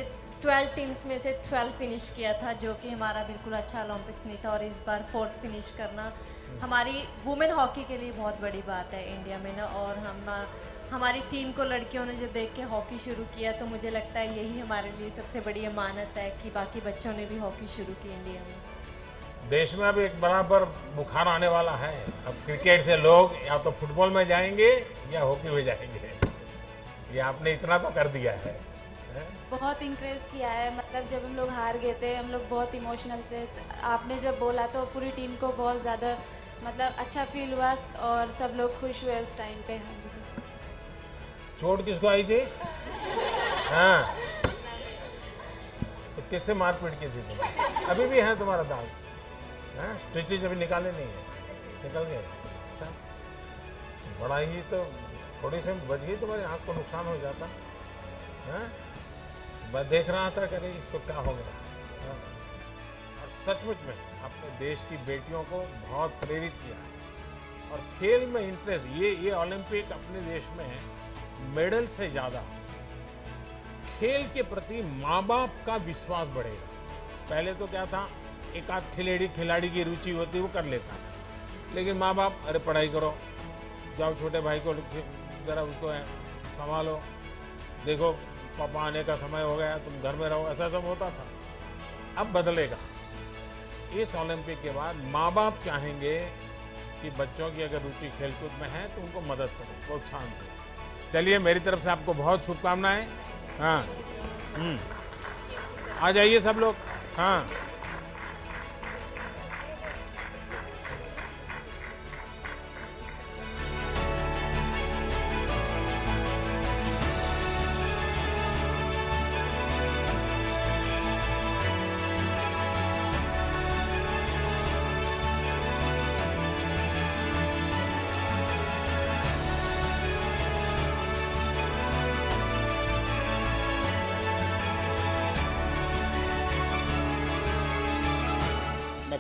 12 टीम्स में से 12 फिनिश किया था, जो कि हमारा बिल्कुल अच्छा ओलंपिक्स नहीं था। और इस बार 4th फिनिश करना हमारी वुमेन हॉकी के लिए बहुत बड़ी बात है इंडिया में ना। और हमारी टीम को लड़कियों ने जो देख के हॉकी शुरू किया, तो मुझे लगता है यही हमारे लिए सबसे बड़ी अमानत है कि बाकी बच्चों ने भी हॉकी शुरू की इंडिया में।
देश में अब एक बराबर बुखार आने वाला है। अब क्रिकेट से लोग या तो फुटबॉल में जाएंगे या हॉकी में जाएंगे। ये आपने इतना तो कर दिया है।
बहुत इंकरेज किया है, मतलब जब हम लोग हार गए थे हम लोग बहुत इमोशनल थे। आपने जब बोला तो पूरी टीम को बहुत ज़्यादा मतलब अच्छा फील हुआ और सब लोग खुश हुए उस टाइम पे। हाँ जी सर।
चोट किसको आई थी? हाँ, तो किससे मार पीट की थी तुम? अभी भी है तुम्हारा दाग? हाँ, स्टिचेज अभी निकाले नहीं है? निकल गए? था, बड़ा ही तो थोड़ी सी बच गई तो मेरी आँख को नुकसान हो जाता है। मैं देख रहा था कि अरे इसको क्या हो गया। हाँ। और सचमुच में अपने देश की बेटियों को बहुत प्रेरित किया है और खेल में इंटरेस्ट, ये ओलंपिक अपने देश में मेडल से ज़्यादा खेल के प्रति माँ बाप का विश्वास बढ़ेगा। पहले तो क्या था, एक आध खिलाड़ी की रुचि होती वो कर लेता, लेकिन माँ बाप अरे पढ़ाई करो, जाओ छोटे भाई को जरा उसको संभालो, देखो पापा आने का समय हो गया, तुम घर में रहो, ऐसा सब होता था। अब बदलेगा। इस ओलंपिक के बाद माँ बाप चाहेंगे कि बच्चों की अगर रुचि खेलकूद में है तो उनको मदद करो, प्रोत्साहन दो। चलिए, मेरी तरफ से आपको बहुत शुभकामनाएं। हाँ, आ जाइए सब लोग। हाँ,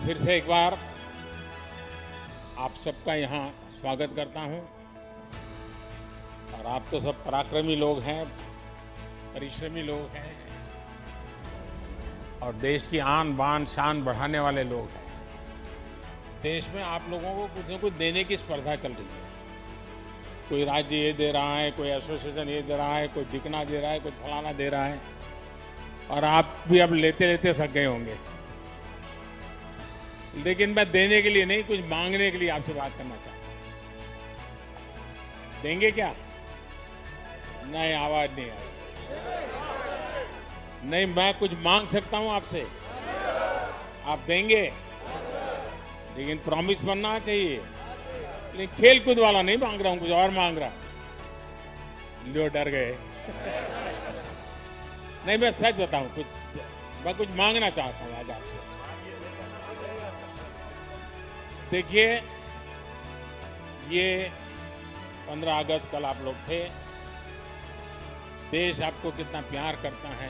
फिर से एक बार आप सबका यहाँ स्वागत करता हूँ। और आप तो सब पराक्रमी लोग हैं, परिश्रमी लोग हैं और देश की आन बान शान बढ़ाने वाले लोग हैं। देश में आप लोगों को कुछ न कुछ देने की स्पर्धा चल रही है। कोई राज्य ये दे रहा है, कोई एसोसिएशन ये दे रहा है, कोई बिकना दे रहा है, कोई फलाना दे रहा है, और आप भी अब लेते लेते थक गए होंगे। लेकिन मैं देने के लिए नहीं, कुछ मांगने के लिए आपसे बात करना चाहता हूं। देंगे क्या? नहीं, आवाज नहीं आई। नहीं, मैं कुछ मांग सकता हूं आपसे, आप देंगे, लेकिन प्रॉमिस बनना चाहिए। लेकिन खेल कूद वाला नहीं मांग रहा हूं, कुछ और मांग रहा। लो, डर गए। नहीं, मैं सच बताऊं, मैं कुछ मांगना चाहता हूं आज आपसे। देखिए, ये 15 अगस्त कल आप लोग थे। देश आपको कितना प्यार करता है,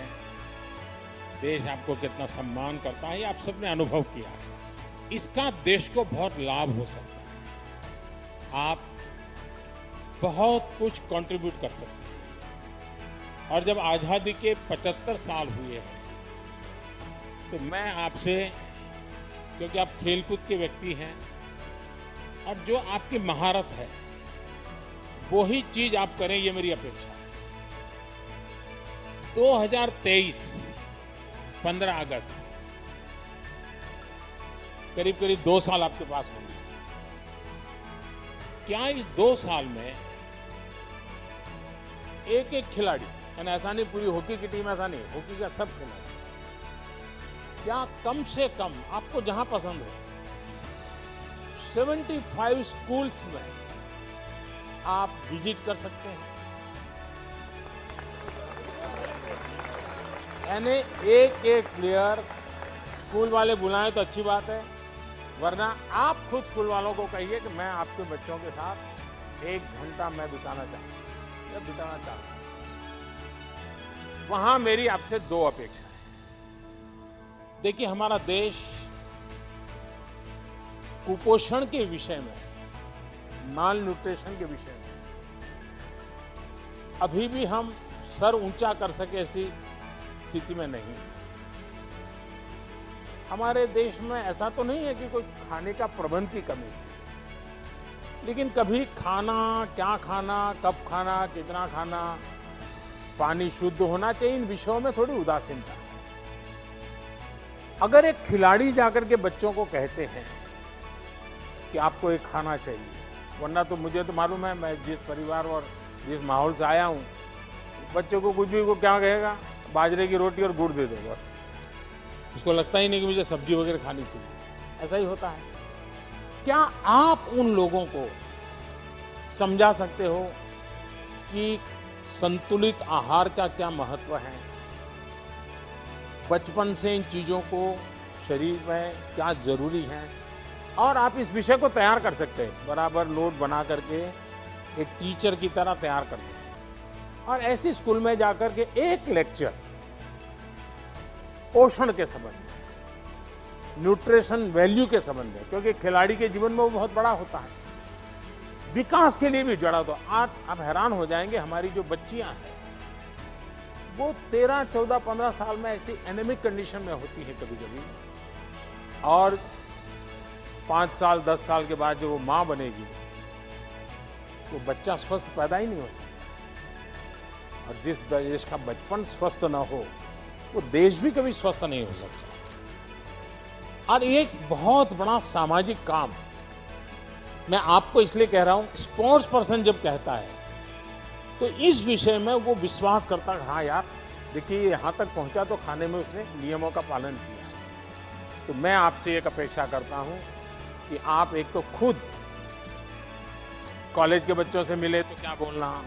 देश आपको कितना सम्मान करता है, ये आप सबने अनुभव किया है। इसका देश को बहुत लाभ हो सकता है। आप बहुत कुछ कंट्रीब्यूट कर सकते हैं। और जब आज़ादी के 75 साल हुए हैं, तो मैं आपसे, क्योंकि आप खेलकूद के व्यक्ति हैं और जो आपकी महारत है वही चीज आप करें, ये मेरी अपेक्षा है। 2023 15 अगस्त, करीब करीब 2 साल आपके पास होंगे। क्या इस 2 साल में एक एक खिलाड़ी, यानी ऐसा नहीं पूरी हॉकी की टीम, ऐसा नहीं, हॉकी का सब खिलाड़ी, क्या कम से कम आपको जहां पसंद हो 75 स्कूल्स में आप विजिट कर सकते हैं? यानी एक एक प्लेयर, स्कूल वाले बुलाएं तो अच्छी बात है, वरना आप खुद स्कूल वालों को कहिए कि मैं आपके बच्चों के साथ 1 घंटा मैं बिताना चाहता हूं। वहां मेरी आपसे 2 अपेक्षा है। देखिए, हमारा देश कुपोषण के विषय में, माल न्यूट्रिशन के विषय में अभी भी हम सर ऊंचा कर सके ऐसी स्थिति में नहीं। हमारे देश में ऐसा तो नहीं है कि कोई खाने का प्रबंध की कमी है, लेकिन कभी खाना, क्या खाना, कब खाना, कितना खाना, पानी शुद्ध होना चाहिए, इन विषयों में थोड़ी उदासीनता है। अगर एक खिलाड़ी जाकर के बच्चों को कहते हैं कि आपको एक खाना चाहिए, वरना तो मुझे तो मालूम है, मैं जिस परिवार और जिस माहौल से आया हूँ, बच्चों को कुछ भी को क्या कहेगा, बाजरे की रोटी और गुड़ दे दो बस। उसको लगता ही नहीं कि मुझे सब्जी वगैरह खानी चाहिए। ऐसा ही होता है। क्या आप उन लोगों को समझा सकते हो कि संतुलित आहार का क्या महत्व है? बचपन से इन चीज़ों को शरीर में क्या जरूरी है? और आप इस विषय को तैयार कर सकते हैं, बराबर नोट बना करके एक टीचर की तरह तैयार कर सकते हैं। और ऐसे स्कूल में जाकर के एक लेक्चर पोषण के संबंध में, न्यूट्रिशन वैल्यू के संबंध में, क्योंकि खिलाड़ी के जीवन में वो बहुत बड़ा होता है, विकास के लिए भी जड़ा। तो आज आप हैरान हो जाएंगे, हमारी जो बच्चियां हैं वो 13, 14, 15 साल में ऐसी एनेमिक कंडीशन में होती है कभी कभी, और 5 साल 10 साल के बाद जब वो माँ बनेगी तो बच्चा स्वस्थ पैदा ही नहीं हो सकता। और जिस देश का बचपन स्वस्थ ना हो वो देश भी कभी स्वस्थ नहीं हो सकता। और एक बहुत बड़ा सामाजिक काम मैं आपको इसलिए कह रहा हूं, स्पोर्ट्स पर्सन जब कहता है तो इस विषय में वो विश्वास करता है, हाँ यार देखिए यहाँ तक पहुँचा तो खाने में उसने नियमों का पालन किया। तो मैं आपसे एक अपेक्षा करता हूँ कि आप एक तो खुद कॉलेज के बच्चों से मिले तो क्या बोलना,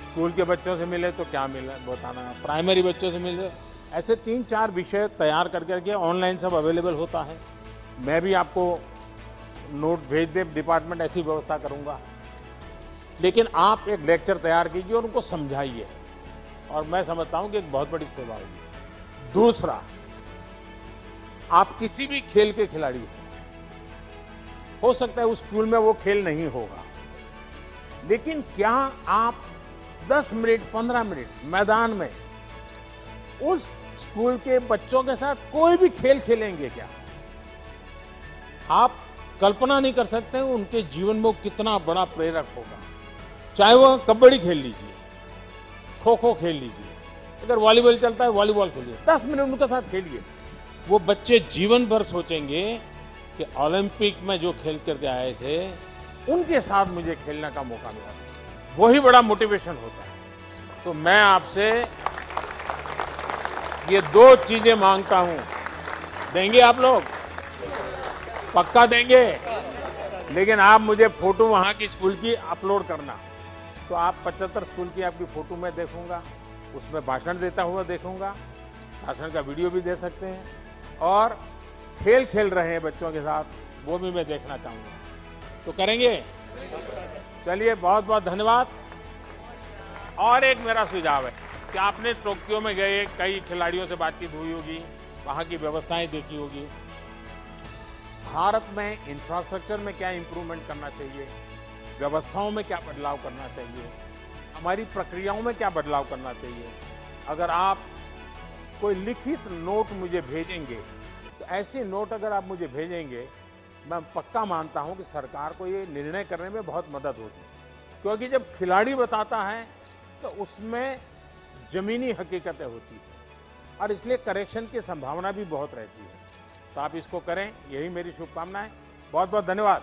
स्कूल के बच्चों से मिले तो क्या बताना, प्राइमरी बच्चों से मिले, ऐसे 3-4 विषय तैयार करके ऑनलाइन सब अवेलेबल होता है। मैं भी आपको नोट भेज दे, डिपार्टमेंट ऐसी व्यवस्था करूंगा। लेकिन आप एक लेक्चर तैयार कीजिए और उनको समझाइए, और मैं समझता हूं कि एक बहुत बड़ी सेवा होगी। दूसरा, आप किसी भी खेल के खिलाड़ी हो सकता है उस स्कूल में वो खेल नहीं होगा, लेकिन क्या आप 10 मिनट 15 मिनट मैदान में उस स्कूल के बच्चों के साथ कोई भी खेल खेलेंगे क्या? आप कल्पना नहीं कर सकते उनके जीवन में वो कितना बड़ा प्रेरक होगा। चाहे वो कबड्डी खेल लीजिए, खो खो खेल लीजिए, अगर वॉलीबॉल चलता है वॉलीबॉल खेलिए, 10 मिनट उनके साथ खेलिए। वो बच्चे जीवन भर सोचेंगे कि ओलंपिक में जो खेल करके आए थे उनके साथ मुझे खेलने का मौका मिला, वही बड़ा मोटिवेशन होता है। तो मैं आपसे ये 2 चीजें मांगता हूं, देंगे आप लोग? पक्का देंगे? लेकिन आप मुझे फोटो वहां की स्कूल की अपलोड करना। तो आप 75 स्कूल की आपकी फोटो मैं देखूंगा, उसमें भाषण देता हुआ देखूंगा, भाषण का वीडियो भी दे सकते हैं, और खेल खेल रहे हैं बच्चों के साथ वो भी मैं देखना चाहूंगा। तो करेंगे? चलिए, बहुत बहुत धन्यवाद। और एक मेरा सुझाव है कि आपने टोक्यो में गए, कई खिलाड़ियों से बातचीत हुई होगी, वहाँ की व्यवस्थाएं देखी होगी। भारत में इंफ्रास्ट्रक्चर में क्या इंप्रूवमेंट करना चाहिए, व्यवस्थाओं में क्या बदलाव करना चाहिए, हमारी प्रक्रियाओं में क्या बदलाव करना चाहिए। अगर आप कोई लिखित नोट मुझे भेजेंगे, तो ऐसे नोट अगर आप मुझे भेजेंगे, मैं पक्का मानता हूं कि सरकार को ये निर्णय करने में बहुत मदद होगी। क्योंकि जब खिलाड़ी बताता है तो उसमें ज़मीनी हकीकतें होती हैं, और इसलिए करेक्शन की संभावना भी बहुत रहती है। तो आप इसको करें, यही मेरी शुभकामनाएं। बहुत बहुत धन्यवाद।